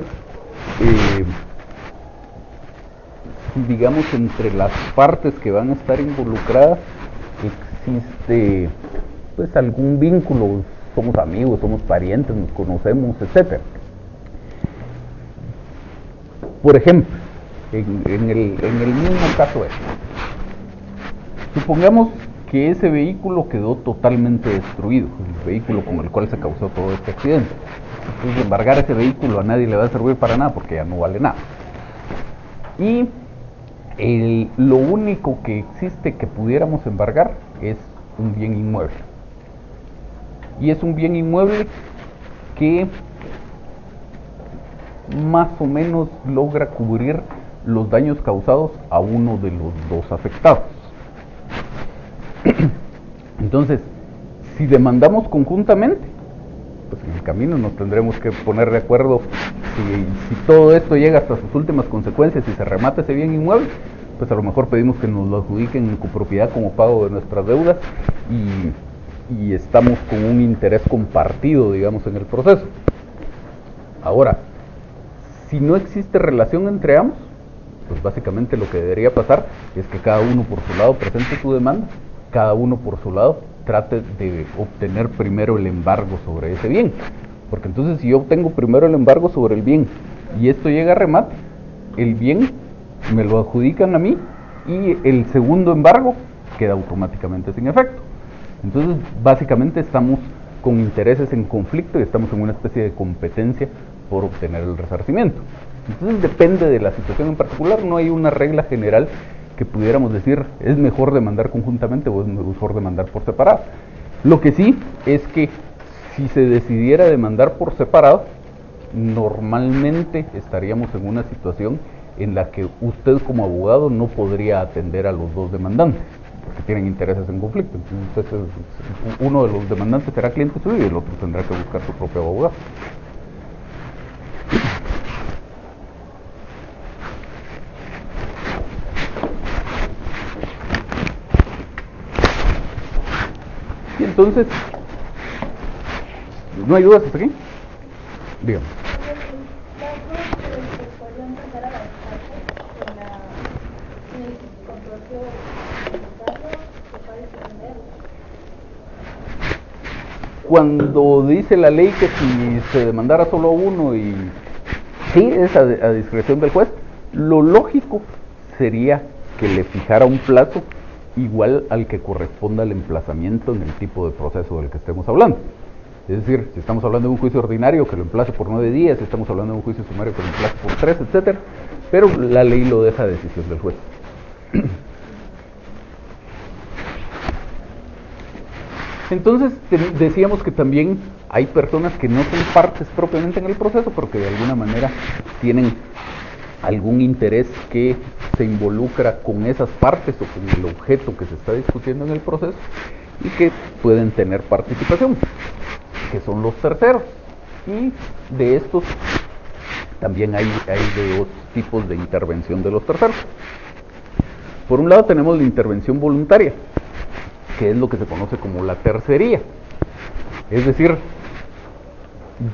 digamos, entre las partes que van a estar involucradas existe pues algún vínculo, somos amigos, somos parientes, nos conocemos, etcétera. Por ejemplo, en el mismo caso supongamos que ese vehículo quedó totalmente destruido, el vehículo con el cual se causó todo este accidente. Entonces, embargar ese vehículo a nadie le va a servir para nada porque ya no vale nada. Y lo único que existe que pudiéramos embargar es un bien inmueble. Y es un bien inmueble que más o menos logra cubrir los daños causados a uno de los dos afectados. Entonces, si demandamos conjuntamente, pues en el camino nos tendremos que poner de acuerdo si todo esto llega hasta sus últimas consecuencias y se remata ese bien inmueble, pues a lo mejor pedimos que nos lo adjudiquen en copropiedad como pago de nuestras deudas y estamos con un interés compartido, digamos, en el proceso. Ahora, si no existe relación entre ambos, pues básicamente lo que debería pasar es que cada uno por su lado presente su demanda, cada uno por su lado trate de obtener primero el embargo sobre ese bien. Porque entonces si yo obtengo primero el embargo sobre el bien y esto llega a remate, el bien me lo adjudican a mí y el segundo embargo queda automáticamente sin efecto. Entonces básicamente estamos con intereses en conflicto y estamos en una especie de competencia por obtener el resarcimiento. Entonces depende de la situación en particular, no hay una regla general que pudiéramos decir es mejor demandar conjuntamente o es mejor demandar por separado. Lo que sí es que si se decidiera demandar por separado, normalmente estaríamos en una situación en la que usted como abogado no podría atender a los dos demandantes, porque tienen intereses en conflicto. Entonces uno de los demandantes será cliente suyo y el otro tendrá que buscar su propio abogado. Y entonces, ¿no hay dudas hasta aquí? Dígame. Cuando dice la ley que si se demandara solo uno y sí, es a discreción del juez, lo lógico sería que le fijara un plazo igual al que corresponda al emplazamiento en el tipo de proceso del que estemos hablando. Es decir, si estamos hablando de un juicio ordinario, que lo emplace por 9 días, si estamos hablando de un juicio sumario, que lo emplace por 3, etc. Pero la ley lo deja a decisión del juez. Entonces, decíamos que también hay personas que no son partes propiamente en el proceso, porque de alguna manera tienen algún interés que se involucra con esas partes o con el objeto que se está discutiendo en el proceso y que pueden tener participación, que son los terceros. Y de estos también hay de dos tipos de intervención de los terceros. Por un lado tenemos la intervención voluntaria, que es lo que se conoce como la tercería. Es decir,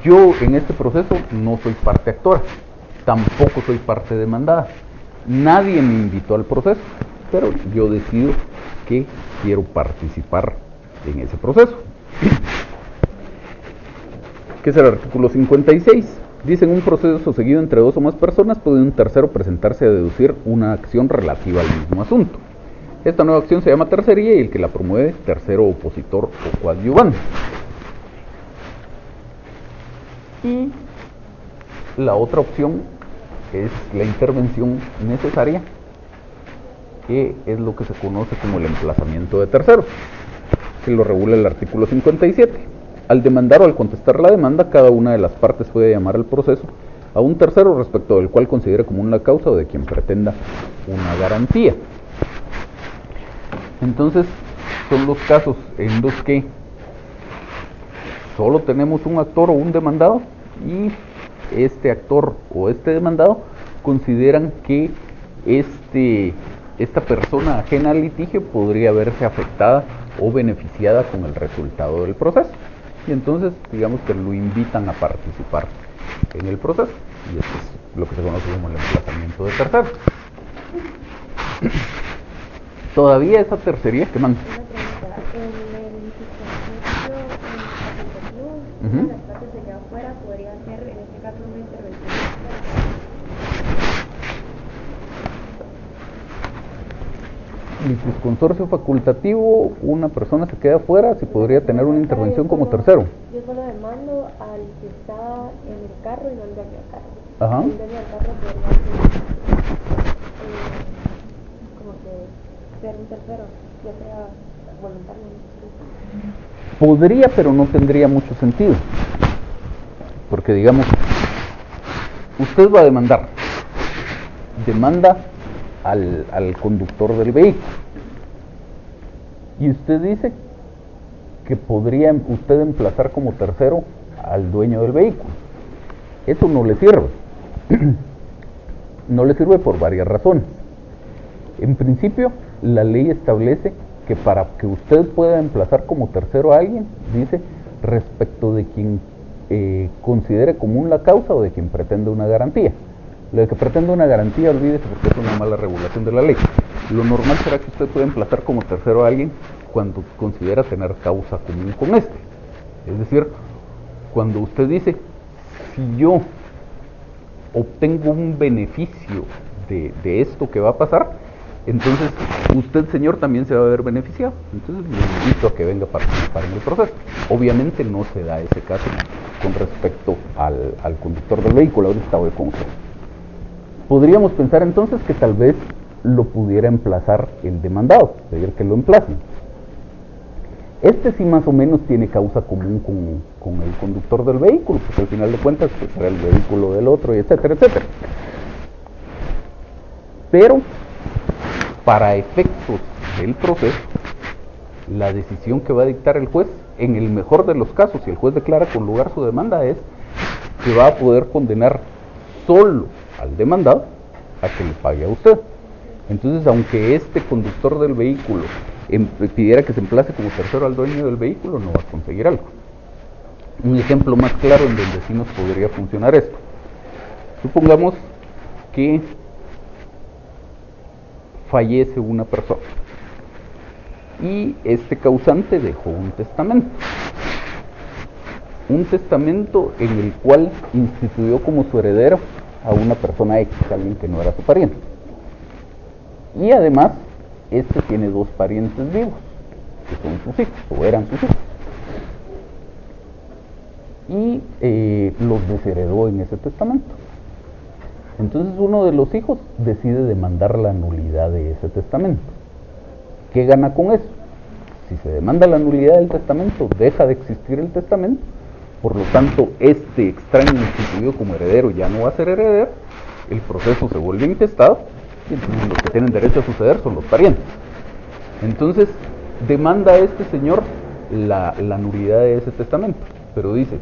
yo en este proceso no soy parte actora, tampoco soy parte demandada. Nadie me invitó al proceso, pero yo decido que quiero participar en ese proceso. ¿Qué es el artículo 56? Dice: en un proceso seguido entre dos o más personas, puede un tercero presentarse a deducir una acción relativa al mismo asunto. Esta nueva acción se llama tercería y el que la promueve, tercero opositor o coadyuvante. Y la otra opción es la intervención necesaria, que es lo que se conoce como el emplazamiento de terceros, que lo regula el artículo 57. Al demandar o al contestar la demanda, cada una de las partes puede llamar al proceso a un tercero respecto del cual considere común la causa o de quien pretenda una garantía. Entonces, son los casos en los que solo tenemos un actor o un demandado y este actor o este demandado consideran que esta persona ajena al litigio podría verse afectada o beneficiada con el resultado del proceso. Y entonces, digamos que lo invitan a participar en el proceso. Y esto es lo que se conoce como el emplazamiento de terceros. Todavía esa tercería que manda. Una pregunta, en el facultativo, las partes de allá afuera podría hacer, en este caso, una intervención. El consorcio facultativo, una persona se queda afuera, si podría tener una intervención como tercero. Yo solo demando al que está en el carro y no al dueño del carro. Ajá. El dueño del carro podría ser, como que ser un tercero, ya sea voluntariamente. Podría, pero no tendría mucho sentido. Porque digamos, usted va a demandar. Demanda al conductor del vehículo. Y usted dice que podría usted emplazar como tercero al dueño del vehículo. Eso no le sirve. No le sirve por varias razones. En principio, la ley establece que para que usted pueda emplazar como tercero a alguien, dice, respecto de quien considere común la causa o de quien pretende una garantía. Lo de que pretende una garantía, olvídese porque es una mala regulación de la ley. Lo normal será que usted pueda emplazar como tercero a alguien cuando considera tener causa común con este. Es decir, cuando usted dice, si yo obtengo un beneficio de esto que va a pasar, entonces usted, señor, también se va a ver beneficiado. Entonces le invito a que venga a participar en el proceso. Obviamente no se da ese caso con respecto al conductor del vehículo. Ahorita voy con usted. Podríamos pensar entonces que tal vez lo pudiera emplazar el demandado, pedir que lo emplacen. Este sí más o menos tiene causa común con el conductor del vehículo, porque al final de cuentas pues, será el vehículo del otro, y etcétera, etcétera. Pero para efectos del proceso, la decisión que va a dictar el juez, en el mejor de los casos, si el juez declara con lugar su demanda, es que va a poder condenar solo al demandado a que le pague a usted. Entonces, aunque este conductor del vehículo pidiera que se emplace como tercero al dueño del vehículo, no va a conseguir algo. Un ejemplo más claro en donde sí nos podría funcionar esto. Supongamos que fallece una persona y este causante dejó un testamento. Un testamento en el cual instituyó como su heredero a una persona X, alguien que no era su pariente. Y además, este tiene dos parientes vivos, que son sus hijos, o eran sus hijos. Y los desheredó en ese testamento. Entonces uno de los hijos decide demandar la nulidad de ese testamento. ¿Qué gana con eso? Si se demanda la nulidad del testamento, deja de existir el testamento. Por lo tanto, este extraño instituido como heredero ya no va a ser heredero, el proceso se vuelve intestado, y entonces los que tienen derecho a suceder son los parientes. Entonces, demanda a este señor la nulidad de ese testamento, pero dice,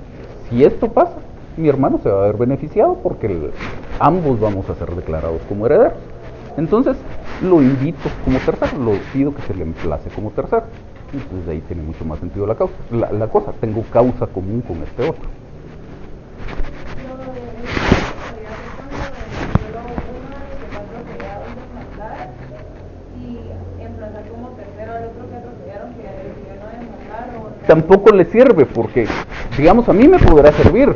si esto pasa, mi hermano se va a ver beneficiado porque ambos vamos a ser declarados como herederos. Entonces, lo invito como tercero, lo pido que se le emplace como tercero. Entonces, ahí tiene mucho más sentido la cosa. Tengo causa común con este otro. Tampoco le sirve porque, digamos, a mí me podrá servir.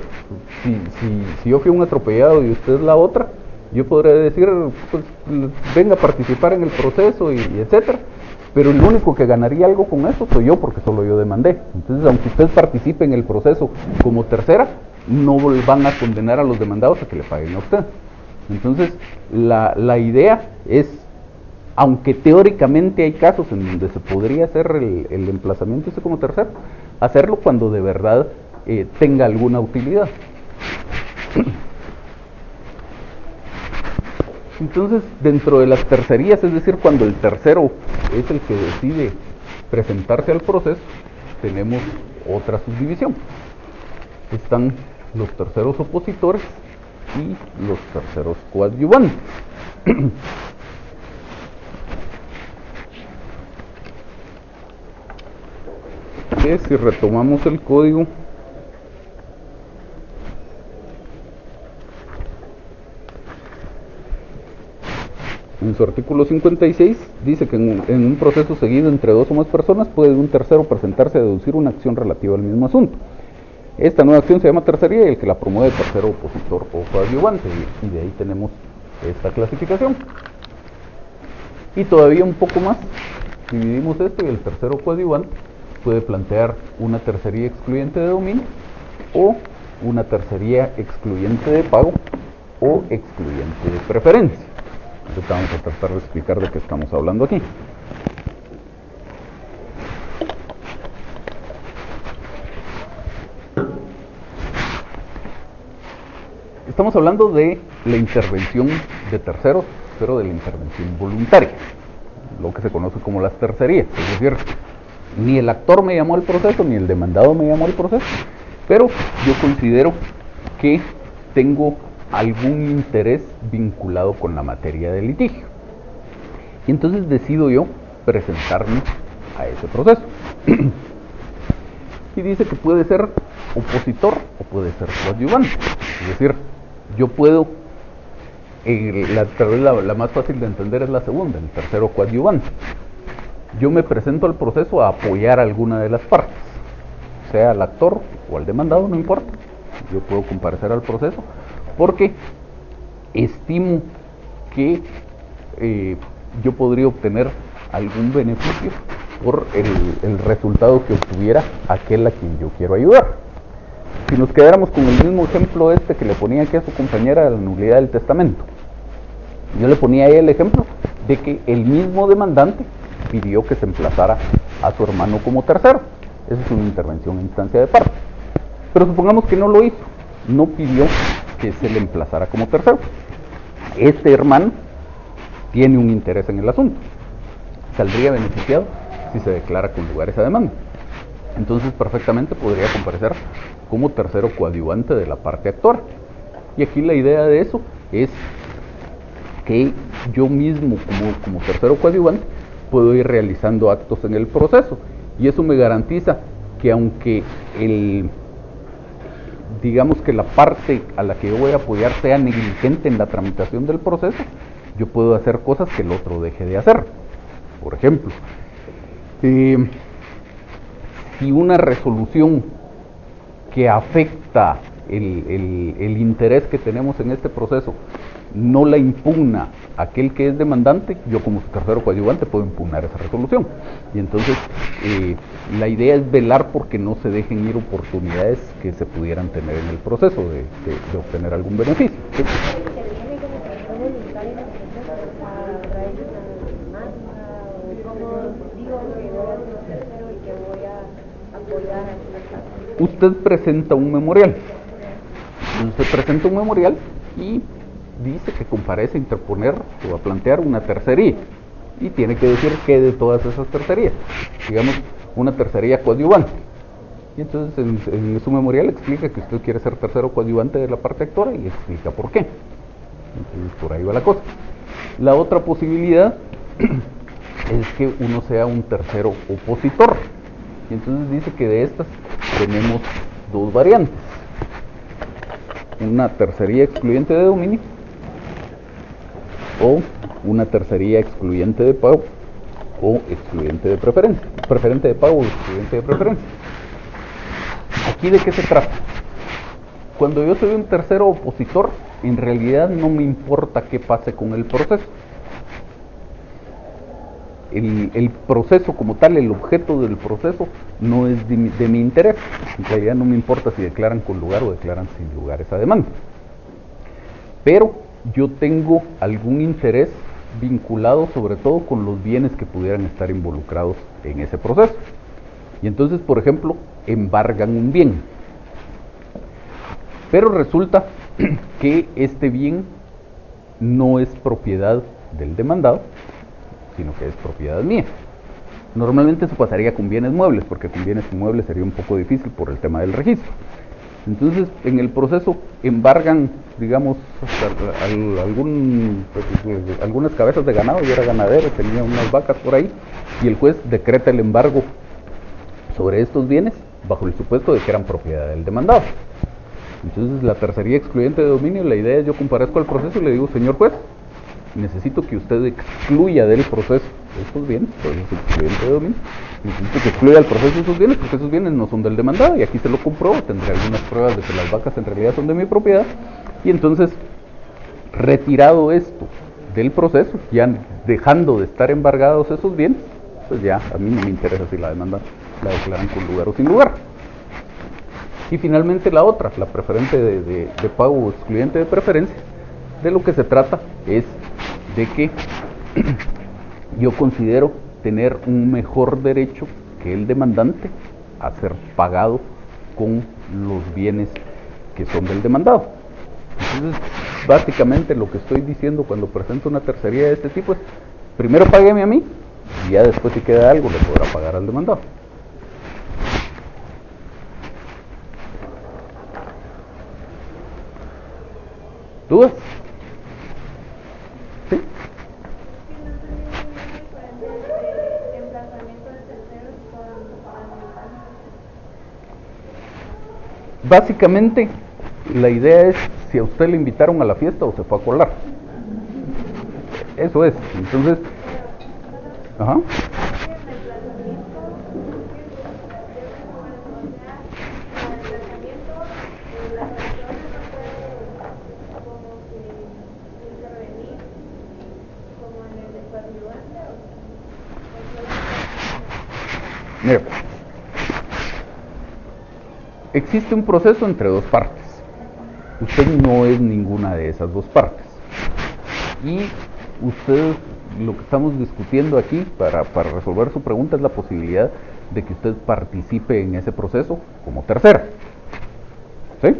Si yo fui un atropellado y usted es la otra, yo podré decir, pues, venga a participar en el proceso y etcétera. Pero el único que ganaría algo con eso soy yo, porque solo yo demandé. Entonces, aunque usted participe en el proceso como tercera, no van a condenar a los demandados a que le paguen a usted. Entonces, la idea es, aunque teóricamente hay casos en donde se podría hacer el emplazamiento ese como tercero, hacerlo cuando de verdad tenga alguna utilidad. Entonces, dentro de las tercerías, es decir, cuando el tercero es el que decide presentarse al proceso, tenemos otra subdivisión. Están los terceros opositores y los terceros coadyuvantes. Que si retomamos el código, en su artículo 56 dice que en un proceso seguido entre dos o más personas puede un tercero presentarse a deducir una acción relativa al mismo asunto. Esta nueva acción se llama tercería y el que la promueve tercero opositor o coadyuvante, y de ahí tenemos esta clasificación. Y todavía un poco más, dividimos esto y el tercero coadyuvante puede plantear una tercería excluyente de dominio o una tercería excluyente de pago o excluyente de preferencia. Entonces vamos a tratar de explicar de qué estamos hablando aquí. Estamos hablando de la intervención de terceros, pero de la intervención voluntaria, lo que se conoce como las tercerías. Es decir, ni el actor me llamó al proceso, ni el demandado me llamó al proceso, pero yo considero que tengo algún interés vinculado con la materia del litigio. Y entonces decido yo presentarme a ese proceso. Y dice que puede ser opositor o puede ser coadyuvante. Es decir, yo puedo, la más fácil de entender es la segunda, el tercero coadyuvante. Yo me presento al proceso a apoyar a alguna de las partes, sea al actor o al demandado, no importa. Yo puedo comparecer al proceso porque estimo que yo podría obtener algún beneficio por el resultado que obtuviera aquel a quien yo quiero ayudar. Si nos quedáramos con el mismo ejemplo que le ponía aquí a su compañera de la nulidad del testamento, yo le ponía a ella el ejemplo de que el mismo demandante pidió que se emplazara a su hermano como tercero. Esa es una intervención en instancia de parte. Pero supongamos que no lo hizo, no pidió que se le emplazara como tercero. Este hermano tiene un interés en el asunto, saldría beneficiado si se declara con lugar esa demanda. Entonces perfectamente podría comparecer como tercero coadyuvante de la parte actora. Y aquí la idea de eso es que yo mismo como tercero coadyuvante puedo ir realizando actos en el proceso, y eso me garantiza que aunque digamos que la parte a la que yo voy a apoyar sea negligente en la tramitación del proceso, yo puedo hacer cosas que el otro deje de hacer. Por ejemplo, si una resolución que afecta el interés que tenemos en este proceso no la impugna aquel que es demandante, yo como tercero coadyuvante puedo impugnar esa resolución. Y entonces la idea es velar porque no se dejen ir oportunidades que se pudieran tener en el proceso de obtener algún beneficio. ¿Sí? ¿Interviene como persona voluntaria en el proceso a través de una demanda? ¿O cómo digo que voy a ser tercero y que voy a apoyar a esta parte? Usted presenta un memorial. Usted presenta un memorial y dice que comparece a interponer o a plantear una tercería, y tiene que decir qué de todas esas tercerías, digamos una tercería coadyuvante, y entonces en su memorial explica que usted quiere ser tercero coadyuvante de la parte actora y explica por qué. Entonces por ahí va la cosa. La otra posibilidad es que uno sea un tercero opositor, y entonces dice que de estas tenemos dos variantes: una tercería excluyente de dominio o una tercería excluyente de pago o excluyente de preferencia, preferente de pago o excluyente de preferencia. ¿Aquí de qué se trata? Cuando yo soy un tercero opositor, en realidad no me importa qué pase con el proceso. El proceso como tal, el objeto del proceso, no es de mi interés. En realidad no me importa si declaran con lugar o declaran sin lugar esa demanda. Pero yo tengo algún interés vinculado sobre todo con los bienes que pudieran estar involucrados en ese proceso. Y entonces, por ejemplo, embargan un bien. Pero resulta que este bien no es propiedad del demandado, sino que es propiedad mía. Normalmente eso pasaría con bienes muebles, porque con bienes inmuebles sería un poco difícil por el tema del registro. Entonces, en el proceso embargan, digamos, algunas cabezas de ganado. Yo era ganadero, tenía unas vacas por ahí, y el juez decreta el embargo sobre estos bienes bajo el supuesto de que eran propiedad del demandado. Entonces, la tercería excluyente de dominio, la idea es yo comparezco al proceso y le digo: señor juez, necesito que usted excluya del proceso estos bienes, por eso es excluyente de dominio. Necesito que excluya del proceso esos bienes porque esos bienes no son del demandado, y aquí se lo compruebo, tendré algunas pruebas de que las vacas en realidad son de mi propiedad. Y entonces, retirado esto del proceso, ya dejando de estar embargados esos bienes, pues ya a mí no me interesa si la demanda la declaran con lugar o sin lugar. Y finalmente la otra, la preferente de pago o excluyente de preferencia, de lo que se trata es de que yo considero tener un mejor derecho que el demandante a ser pagado con los bienes que son del demandado. Entonces, básicamente lo que estoy diciendo cuando presento una tercería de este tipo es: primero págueme a mí, y ya después, si queda algo, le podrá pagar al demandado. ¿Dudas? ¿Sí? básicamente, la idea es si a usted le invitaron a la fiesta o se fue a colar. Eso es. Entonces, ajá. Mira, existe un proceso entre dos partes. Usted no es ninguna de esas dos partes. Y usted, lo que estamos discutiendo aquí para resolver su pregunta es la posibilidad de que usted participe en ese proceso como tercera. ¿Sí?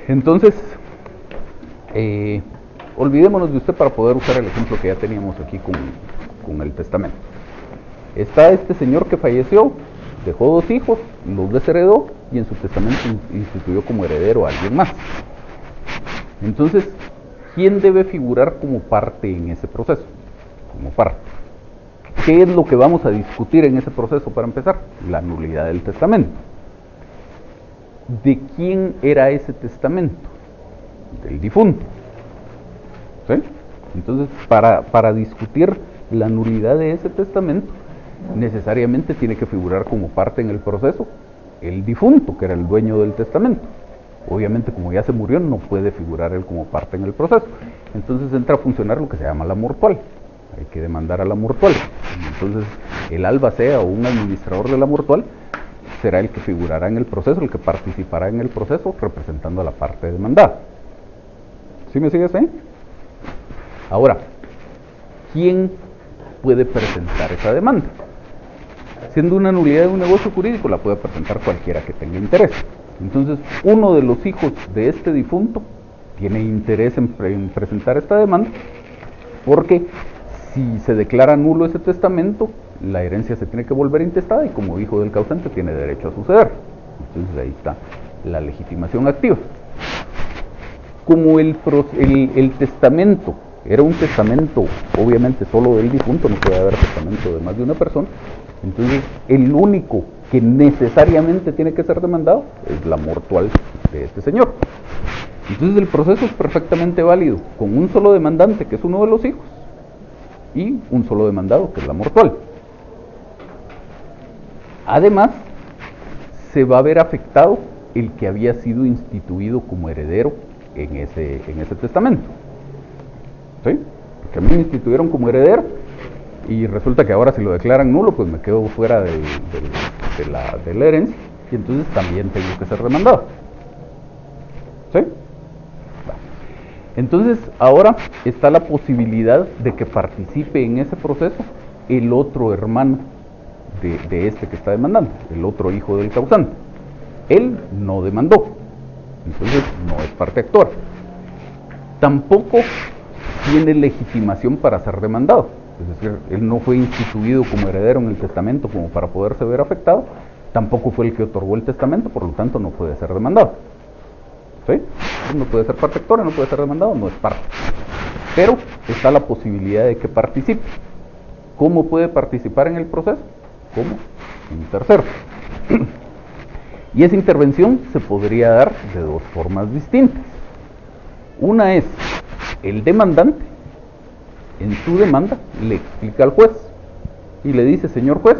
Entonces, olvidémonos de usted para poder usar el ejemplo que ya teníamos aquí con el testamento. Está este señor que falleció, dejó 2 hijos, los desheredó y en su testamento instituyó como heredero a alguien más. Entonces, ¿quién debe figurar como parte en ese proceso? Como parte. ¿Qué es lo que vamos a discutir en ese proceso para empezar? La nulidad del testamento. ¿De quién era ese testamento? Del difunto. ¿Sí? Entonces, para discutir la nulidad de ese testamento, necesariamente tiene que figurar como parte en el proceso el difunto, que era el dueño del testamento. Obviamente, como ya se murió, no puede figurar él como parte en el proceso. Entonces entra a funcionar lo que se llama la mortual. Hay que demandar a la mortual. Entonces, el albacea o un administrador de la mortual será el que figurará en el proceso, el que participará en el proceso representando a la parte demandada. ¿Sí me sigues ahí? Ahora, ¿quién puede presentar esa demanda? Siendo una nulidad de un negocio jurídico, la puede presentar cualquiera que tenga interés. Entonces, uno de los hijos de este difunto tiene interés en presentar esta demanda, porque si se declara nulo ese testamento, la herencia se tiene que volver intestada y como hijo del causante tiene derecho a suceder. Entonces ahí está la legitimación activa. Como el testamento era un testamento obviamente solo del difunto, no puede haber testamento de más de una persona, entonces el único que necesariamente tiene que ser demandado es la mortual de este señor. Entonces el proceso es perfectamente válido con un solo demandante, que es uno de los hijos, y un solo demandado, que es la mortual. Además, se va a ver afectado el que había sido instituido como heredero en ese testamento. ¿Sí? Porque a mí me instituyeron como heredero y resulta que ahora si lo declaran nulo, pues me quedo fuera de la herencia y entonces también tengo que ser demandado. ¿Sí? Entonces ahora está la posibilidad de que participe en ese proceso el otro hermano de este que está demandando, el otro hijo del causante. Él no demandó, entonces no es parte actora. Tampoco tiene legitimación para ser demandado, es decir, él no fue instituido como heredero en el testamento como para poderse ver afectado, tampoco fue el que otorgó el testamento, por lo tanto no puede ser demandado. ¿Sí? No puede ser parte actora, no puede ser demandado, no es parte. Pero está la posibilidad de que participe. ¿Cómo puede participar en el proceso? Como un tercero. Y esa intervención se podría dar de 2 formas distintas. Una es el demandante, en su demanda, le explica al juez y le dice: señor juez,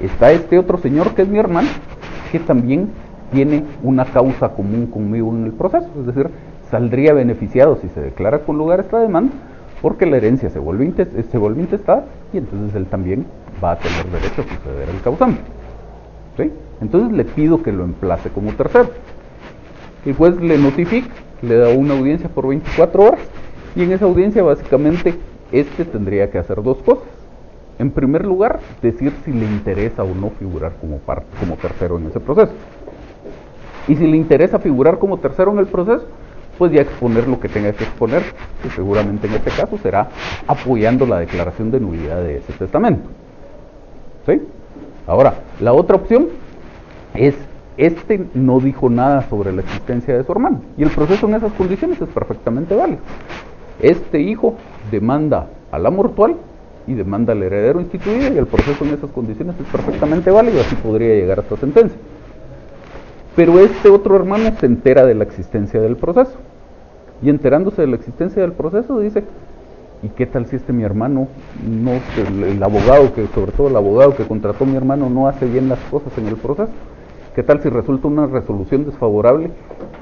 está este otro señor que es mi hermano, que también tiene una causa común conmigo en el proceso, es decir, saldría beneficiado si se declara con lugar esta demanda, porque la herencia se vuelve intestada y entonces él también va a tener derecho a suceder al causante. ¿Sí? Entonces le pido que lo emplace como tercero. El juez le notifica, le da una audiencia por 24 horas y en esa audiencia básicamente tendría que hacer 2 cosas. En primer lugar, decir si le interesa o no figurar como tercero en ese proceso. Y si le interesa figurar como tercero en el proceso, pues ya exponer lo que tenga que exponer, que seguramente en este caso será apoyando la declaración de nulidad de ese testamento. ¿Sí? Ahora, la otra opción es: no dijo nada sobre la existencia de su hermano, y el proceso en esas condiciones es perfectamente válido. Este hijo demanda a la mortual y demanda al heredero instituido, y el proceso en esas condiciones es perfectamente válido, así podría llegar a esta sentencia. Pero este otro hermano se entera de la existencia del proceso. Y enterándose de la existencia del proceso dice, ¿y qué tal si mi hermano, no, el abogado, sobre todo el abogado que contrató a mi hermano no hace bien las cosas en el proceso? ¿Qué tal si resulta una resolución desfavorable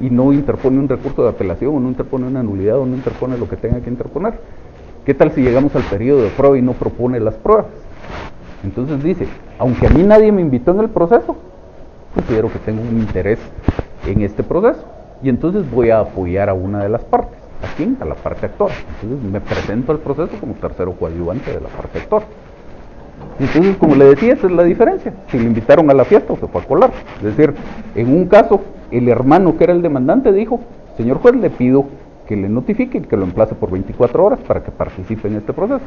y no interpone un recurso de apelación, o no interpone una nulidad, o no interpone lo que tenga que interponer? ¿Qué tal si llegamos al periodo de prueba y no propone las pruebas? Entonces dice, aunque a mí nadie me invitó en el proceso, considero que tengo un interés en este proceso, y entonces voy a apoyar a una de las partes. ¿A quién? A la parte actora. Entonces me presento al proceso como tercero coadyuvante de la parte actora. Entonces, como le decía, esa es la diferencia. Si le invitaron a la fiesta o se fue a colar. Es decir, en un caso, el hermano que era el demandante dijo, señor juez, le pido que le notifique y que lo emplace por 24 horas para que participe en este proceso.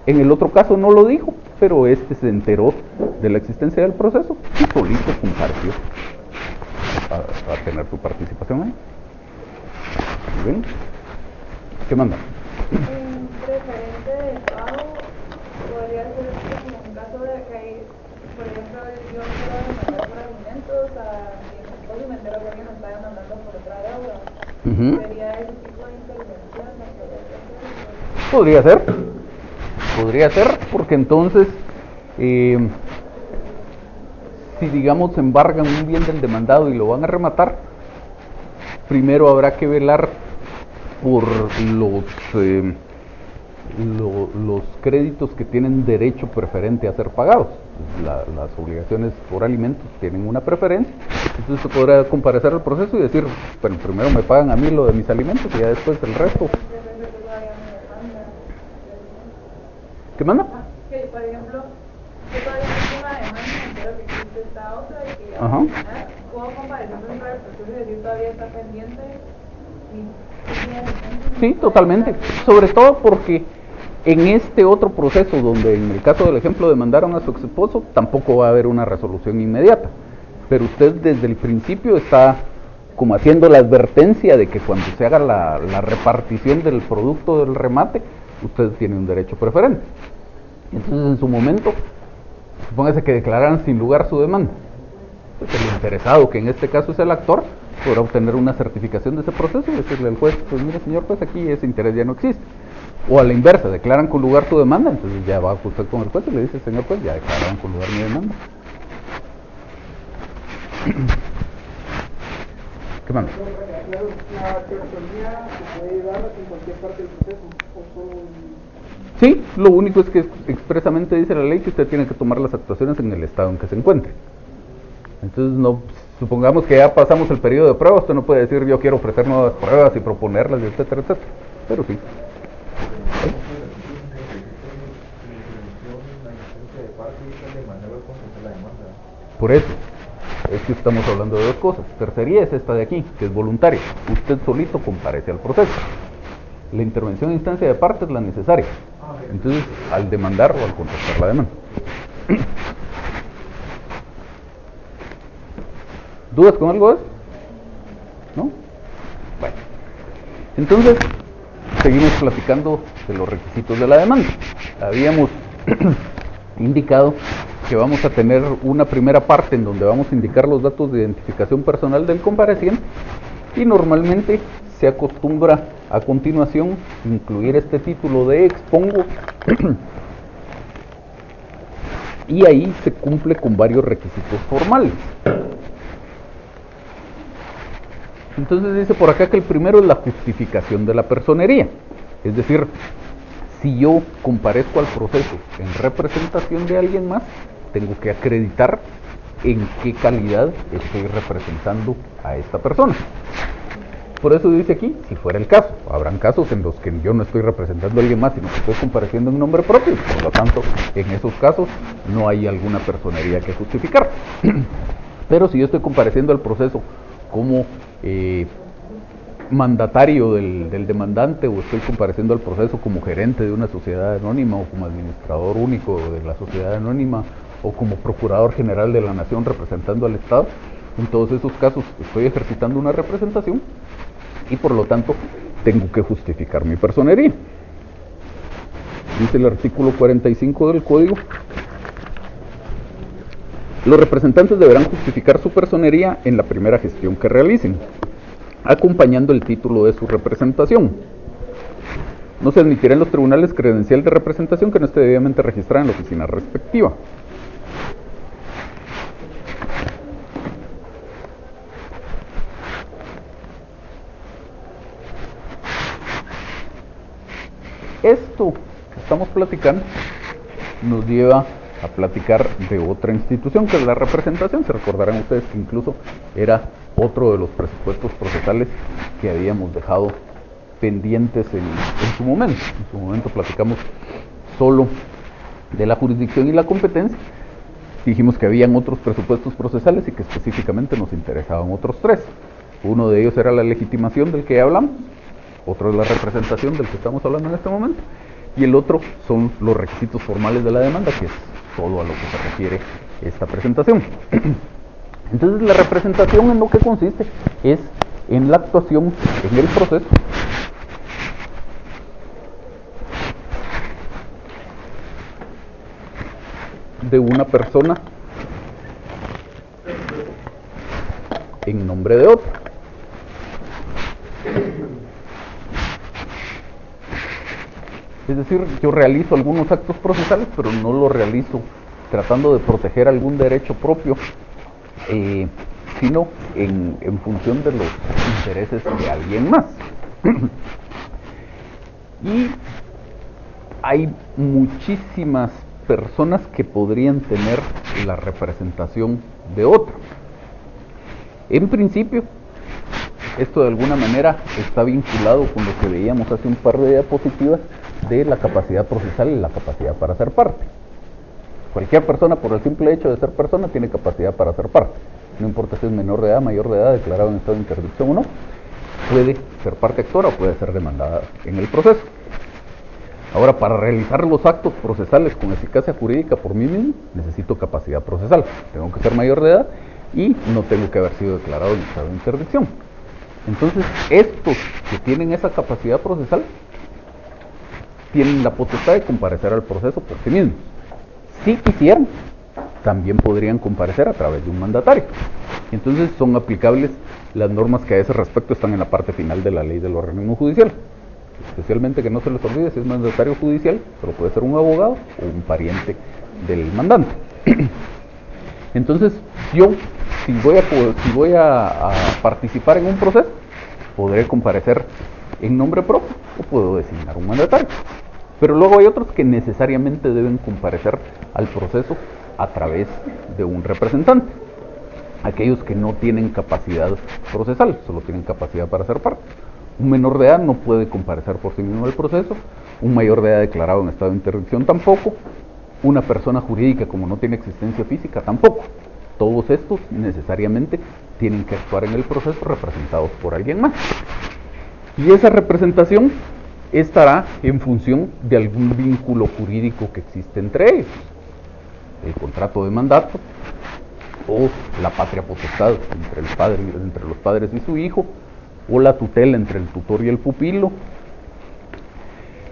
En el otro caso no lo dijo, pero este se enteró de la existencia del proceso y solito compareció a tener su participación ahí. ¿Ven? ¿Qué manda? Un preferente de pago podría ser como un caso de que hay, por ejemplo, yo quiero demandar por alimentos a mi esposo y me entero que alguien me está demandando por otra deuda. ¿Sería ese tipo de intervención? ¿No Podría ser, porque entonces, si digamos embargan un bien del demandado y lo van a rematar, primero habrá que velar por los créditos que tienen derecho preferente a ser pagados. Las obligaciones por alimentos tienen una preferencia, entonces se podrá comparecer al proceso y decir, bueno, primero me pagan a mí lo de mis alimentos y ya después el resto. ¿Qué manda? Que, por ejemplo, yo todavía tengo una demanda, pero que existe esta otra y que ya puedo comparecer dentro del proceso y decir todavía está pendiente. Sí, totalmente. Sobre todo porque en este otro proceso, donde en el caso del ejemplo demandaron a su ex esposo, tampoco va a haber una resolución inmediata. Pero usted desde el principio está como haciendo la advertencia de que cuando se haga la repartición del producto del remate, usted tiene un derecho preferente. Entonces, en su momento, supóngase que declararan sin lugar su demanda. Pues el interesado, que en este caso es el actor, podrá obtener una certificación de ese proceso y decirle al juez, pues mire señor juez, aquí ese interés ya no existe. O a la inversa, declaran con lugar su demanda, entonces ya va usted con el juez y le dice, señor juez, ya declararon con lugar mi demanda. ¿Qué más? La personalidad se puede dar en cualquier parte del proceso, o solo Sí, lo único es que expresamente dice la ley que usted tiene que tomar las actuaciones en el estado en que se encuentre. Entonces, no, supongamos que ya pasamos el periodo de prueba, usted no puede decir yo quiero ofrecer nuevas pruebas y proponerlas, etcétera, etcétera. Pero sí. Por eso, es que estamos hablando de dos cosas. Tercería es esta de aquí, que es voluntaria. Usted solito comparece al proceso. La intervención en instancia de parte es la necesaria. Entonces, al demandar o al contestar la demanda. ¿Dudas con algo de eso? ¿No? Bueno. Entonces, seguimos platicando de los requisitos de la demanda. Habíamos indicado que vamos a tener una primera parte en donde vamos a indicar los datos de identificación personal del compareciente y normalmente se acostumbra a continuación incluir este título de expongo y ahí se cumple con varios requisitos formales. Entonces dice por acá que el primero es la justificación de la personería, es decir, si yo comparezco al proceso en representación de alguien más, tengo que acreditar en qué calidad estoy representando a esta persona. Por eso dice aquí, si fuera el caso, habrán casos en los que yo no estoy representando a alguien más, sino que estoy compareciendo en nombre propio, por lo tanto, en esos casos no hay alguna personería que justificar. Pero si yo estoy compareciendo al proceso como mandatario del demandante, o estoy compareciendo al proceso como gerente de una sociedad anónima, o como administrador único de la sociedad anónima, o como procurador general de la nación representando al Estado, en todos esos casos estoy ejercitando una representación y por lo tanto tengo que justificar mi personería. Dice el artículo 45 del Código Los representantes deberán justificar su personería en la primera gestión que realicen, acompañando el título de su representación. No se admitirá en los tribunales credencial de representación que no esté debidamente registrada en la oficina respectiva. Esto que estamos platicando nos lleva a platicar de otra institución que es la representación. Se recordarán ustedes que incluso era otro de los presupuestos procesales que habíamos dejado pendientes en su momento. En su momento platicamos solo de la jurisdicción y la competencia. Dijimos que habían otros presupuestos procesales y que específicamente nos interesaban otros tres. Uno de ellos era la legitimación del que ya hablamos, otro es la representación del que estamos hablando en este momento, y el otro son los requisitos formales de la demanda, que es todo a lo que se refiere esta presentación. Entonces, la representación en lo que consiste es en la actuación en el proceso de una persona en nombre de otra. Es decir, yo realizo algunos actos procesales, pero no los realizo tratando de proteger algún derecho propio, sino en función de los intereses de alguien más. Y hay muchísimas personas que podrían tener la representación de otro. En principio, esto de alguna manera está vinculado con lo que veíamos hace un par de diapositivas de la capacidad procesal y la capacidad para ser parte. Cualquier persona, por el simple hecho de ser persona, tiene capacidad para ser parte. No importa si es menor de edad, mayor de edad, declarado en estado de interdicción o no, puede ser parte actora o puede ser demandada en el proceso. Ahora, para realizar los actos procesales con eficacia jurídica por mí mismo, necesito capacidad procesal. Tengo que ser mayor de edad y no tengo que haber sido declarado en estado de interdicción. Entonces, estos que tienen esa capacidad procesal tienen la potestad de comparecer al proceso por sí mismos. Si quisieran, también podrían comparecer a través de un mandatario. Entonces son aplicables las normas que a ese respecto están en la parte final de la ley del organismo judicial. Especialmente que no se les olvide, si es mandatario judicial, pero puede ser un abogado o un pariente del mandante. Entonces, yo, si voy a participar en un proceso, podré comparecer en nombre propio o puedo designar un mandatario. Pero luego hay otros que necesariamente deben comparecer al proceso a través de un representante. Aquellos que no tienen capacidad procesal, solo tienen capacidad para ser parte. Un menor de edad no puede comparecer por sí mismo al proceso, un mayor de edad declarado en estado de interdicción tampoco, una persona jurídica como no tiene existencia física tampoco. Todos estos necesariamente tienen que actuar en el proceso representados por alguien más. Y esa representación estará en función de algún vínculo jurídico que existe entre ellos. El contrato de mandato o la patria potestad entre los padres y su hijo, o la tutela entre el tutor y el pupilo,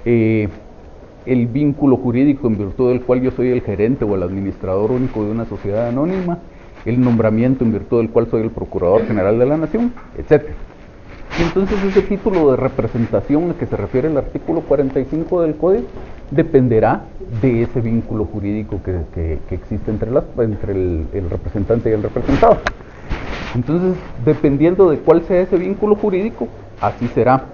el vínculo jurídico en virtud del cual yo soy el gerente o el administrador único de una sociedad anónima, el nombramiento en virtud del cual soy el procurador general de la nación, etc. Y entonces ese título de representación al que se refiere el artículo 45 del Código dependerá de ese vínculo jurídico que existe entre el representante y el representado. Entonces, dependiendo de cuál sea ese vínculo jurídico, así será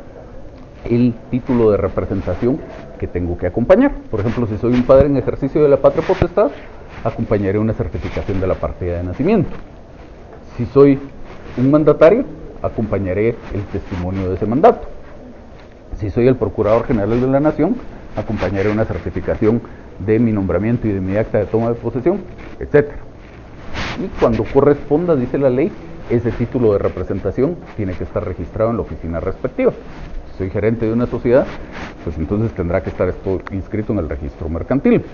el título de representación que tengo que acompañar. Por ejemplo, si soy un padre en ejercicio de la patria potestad, acompañaré una certificación de la partida de nacimiento. Si soy un mandatario, acompañaré el testimonio de ese mandato. Si soy el Procurador General de la Nación, acompañaré una certificación de mi nombramiento y de mi acta de toma de posesión, etc. Y cuando corresponda, dice la ley, ese título de representación tiene que estar registrado en la oficina respectiva. Si soy gerente de una sociedad, pues entonces tendrá que estar esto inscrito en el registro mercantil.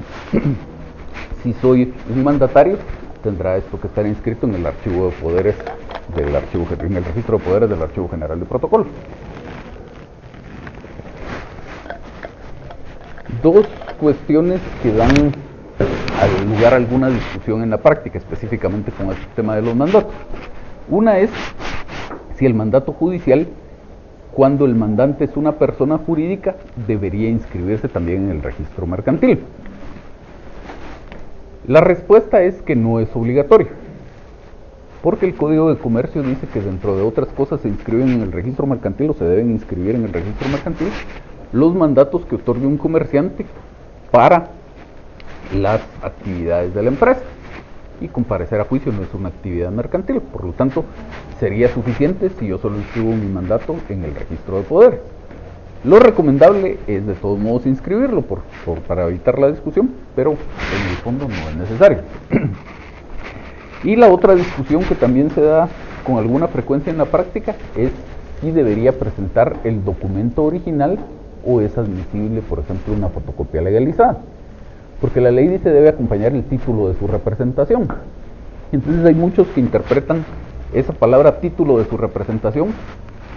Si soy un mandatario, tendrá esto que estar inscrito en el archivo de poderes en el registro de poderes del Archivo General de Protocolo. Dos cuestiones que dan lugar a alguna discusión en la práctica, específicamente con el tema de los mandatos. Una es si el mandato judicial, cuando el mandante es una persona jurídica, debería inscribirse también en el registro mercantil. La respuesta es que no es obligatorio, porque el Código de Comercio dice que dentro de otras cosas se inscriben en el registro mercantil o se deben inscribir en el registro mercantil los mandatos que otorgue un comerciante para las actividades de la empresa, y comparecer a juicio no es una actividad mercantil, por lo tanto sería suficiente si yo solo inscribo mi mandato en el registro de poderes. Lo recomendable es de todos modos inscribirlo para evitar la discusión, pero en el fondo no es necesario. Y la otra discusión que también se da con alguna frecuencia en la práctica es si debería presentar el documento original o es admisible, por ejemplo, una fotocopia legalizada. Porque la ley dice debe acompañar el título de su representación. Entonces hay muchos que interpretan esa palabra título de su representación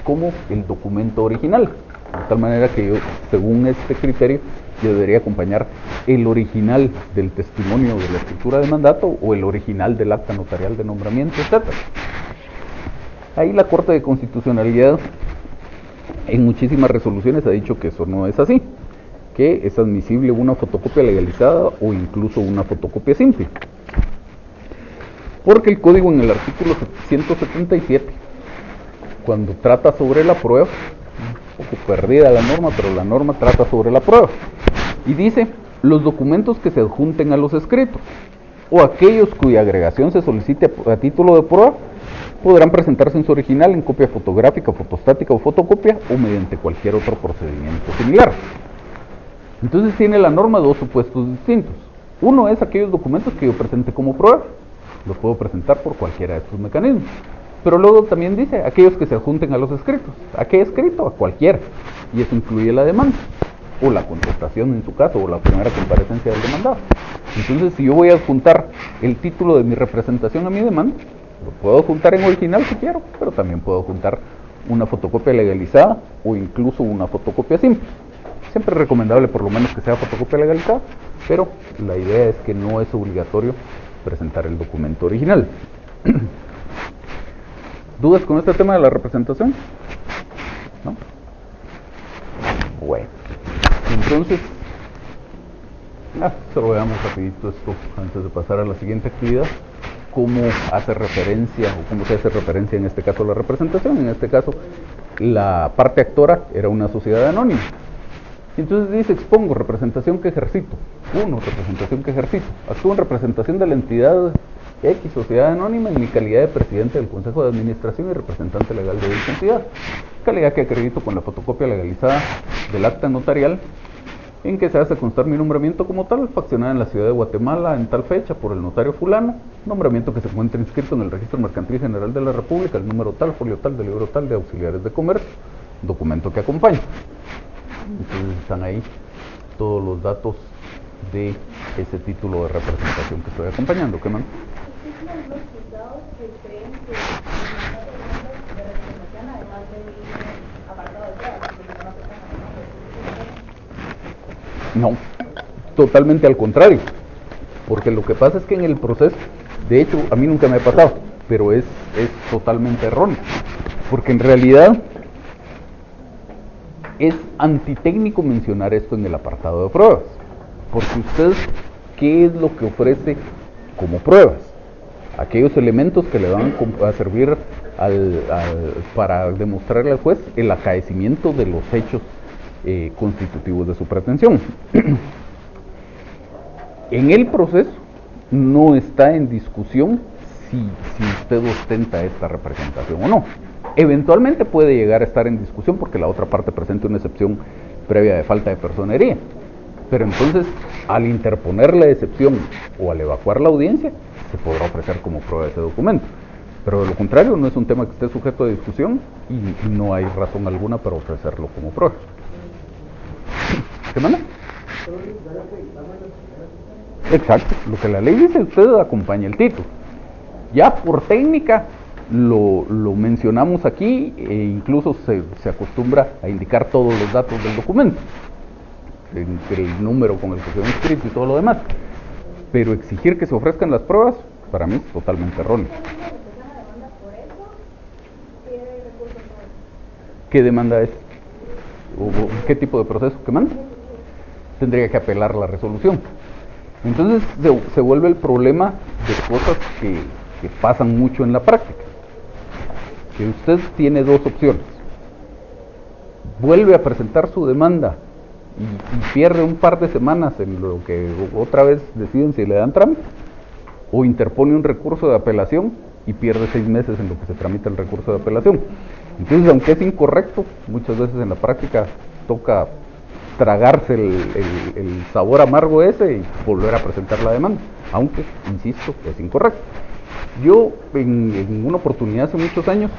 como el documento original. De tal manera que yo, según este criterio, yo debería acompañar el original del testimonio de la escritura de mandato o el original del acta notarial de nombramiento, etc. Ahí la Corte de Constitucionalidad en muchísimas resoluciones ha dicho que eso no es así, que es admisible una fotocopia legalizada o incluso una fotocopia simple. Porque el código en el artículo 177, cuando trata sobre la prueba, un poco perdida la norma, pero la norma trata sobre la prueba, y dice, los documentos que se adjunten a los escritos, o aquellos cuya agregación se solicite a título de prueba, podrán presentarse en su original en copia fotográfica, fotostática o fotocopia, o mediante cualquier otro procedimiento similar. Entonces tiene la norma dos supuestos distintos. Uno es aquellos documentos que yo presente como prueba, los puedo presentar por cualquiera de estos mecanismos. Pero luego también dice aquellos que se adjunten a los escritos. ¿A qué escrito? A cualquiera. Y eso incluye la demanda, o la contestación en su caso, o la primera comparecencia del demandado. Entonces, si yo voy a adjuntar el título de mi representación a mi demanda, lo puedo adjuntar en original si quiero, pero también puedo adjuntar una fotocopia legalizada o incluso una fotocopia simple. Siempre es recomendable por lo menos que sea fotocopia legalizada, pero la idea es que no es obligatorio presentar el documento original. ¿Dudas con este tema de la representación? ¿No? Bueno, entonces, solo veamos rapidito esto antes de pasar a la siguiente actividad. Cómo hace referencia, o cómo se hace referencia en este caso a la representación. En este caso, la parte actora era una sociedad anónima. Entonces dice, expongo representación que ejercito. Representación que ejercito. Actúo en representación de la entidad X, sociedad anónima, en mi calidad de presidente del Consejo de Administración y representante legal de dicha entidad. Calidad que acredito con la fotocopia legalizada del acta notarial en que se hace constar mi nombramiento como tal, faccionada en la ciudad de Guatemala en tal fecha por el notario fulano, nombramiento que se encuentra inscrito en el Registro Mercantil General de la República, el número tal, folio tal, del libro tal de auxiliares de comercio, documento que acompaña. Entonces están ahí todos los datos de ese título de representación que estoy acompañando. ¿Qué más? ¿Existen algunos juzgados que creen que el mandato de representación, además del apartado de pruebas, No, totalmente al contrario, porque lo que pasa es que en el proceso, de hecho a mí nunca me ha pasado, pero es totalmente erróneo, porque en realidad es antitécnico mencionar esto en el apartado de pruebas, porque usted, ¿qué es lo que ofrece como pruebas? Aquellos elementos que le van a servir para demostrarle al juez el acaecimiento de los hechos constitutivos de su pretensión. En el proceso no está en discusión si usted ostenta esta representación o no. Eventualmente puede llegar a estar en discusión porque la otra parte presente una excepción previa de falta de personería, pero entonces al interponer la excepción o al evacuar la audiencia se podrá ofrecer como prueba ese documento. Pero de lo contrario no es un tema que esté sujeto a discusión y no hay razón alguna para ofrecerlo como prueba. ¿Qué manda? Exacto, lo que la ley dice, usted acompaña el título. Ya por técnica lo mencionamos aquí e incluso se acostumbra a indicar todos los datos del documento, el número con el que se ha inscrito y todo lo demás. pero exigir que se ofrezcan las pruebas, para mí es totalmente erróneo. ¿Qué demanda es? ¿O qué tipo de proceso que manda? Tendría que apelar la resolución. Entonces se vuelve el problema de cosas que pasan mucho en la práctica. Que usted tiene dos opciones. Vuelve a presentar su demanda y pierde un par de semanas en lo que otra vez deciden si le dan trámite, o interpone un recurso de apelación y pierde 6 meses en lo que se tramita el recurso de apelación. Entonces, aunque es incorrecto, muchas veces en la práctica toca tragarse el sabor amargo ese y volver a presentar la demanda, aunque, insisto, es incorrecto. Yo en una oportunidad hace muchos años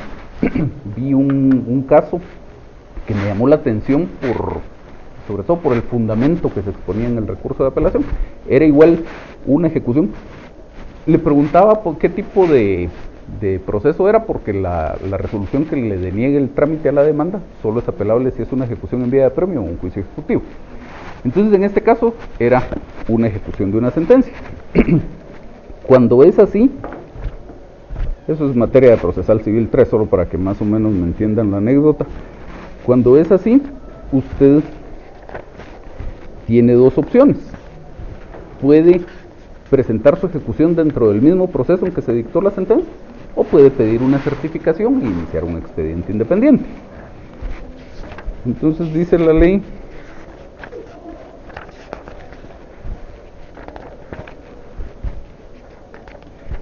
vi un caso que me llamó la atención sobre todo por el fundamento que se exponía en el recurso de apelación. Era igual una ejecución. Le preguntaba por qué tipo de proceso era, porque la resolución que le deniegue el trámite a la demanda solo es apelable si es una ejecución en vía de premio o un juicio ejecutivo. Entonces, en este caso, era una ejecución de una sentencia. Cuando es así, eso es materia de procesal civil 3, solo para que más o menos me entiendan la anécdota. Cuando es así, usted tiene dos opciones. Puede presentar su ejecución dentro del mismo proceso en que se dictó la sentencia, o puede pedir una certificación e iniciar un expediente independiente. Entonces dice la ley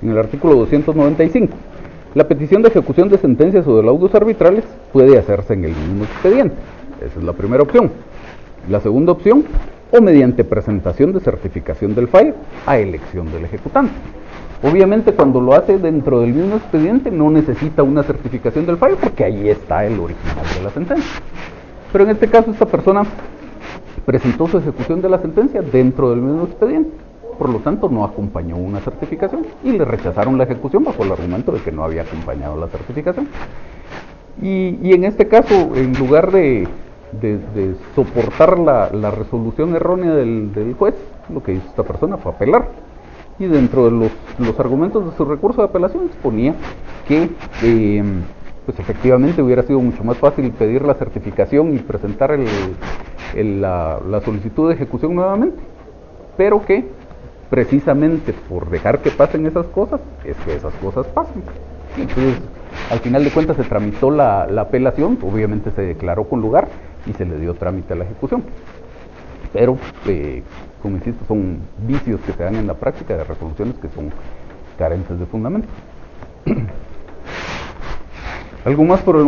en el artículo 295, la petición de ejecución de sentencias o de laudos arbitrales puede hacerse en el mismo expediente. Esa es la primera opción. La segunda opción, o mediante presentación de certificación del fallo a elección del ejecutante. Obviamente, cuando lo hace dentro del mismo expediente no necesita una certificación del fallo porque ahí está el original de la sentencia. Pero en este caso esta persona presentó su ejecución de la sentencia dentro del mismo expediente, por lo tanto no acompañó una certificación y le rechazaron la ejecución bajo el argumento de que no había acompañado la certificación. Y en este caso, en lugar de soportar la resolución errónea del juez, lo que hizo esta persona fue apelar. Y dentro de los argumentos de su recurso de apelación exponía que pues efectivamente hubiera sido mucho más fácil pedir la certificación y presentar la solicitud de ejecución nuevamente, pero que precisamente por dejar que pasen esas cosas, es que esas cosas pasan. Entonces, al final de cuentas se tramitó la apelación, obviamente se declaró con lugar y se le dio trámite a la ejecución. Pero, como insisto, son vicios que se dan en la práctica de resoluciones que son carentes de fundamento. ¿Algo más por el momento?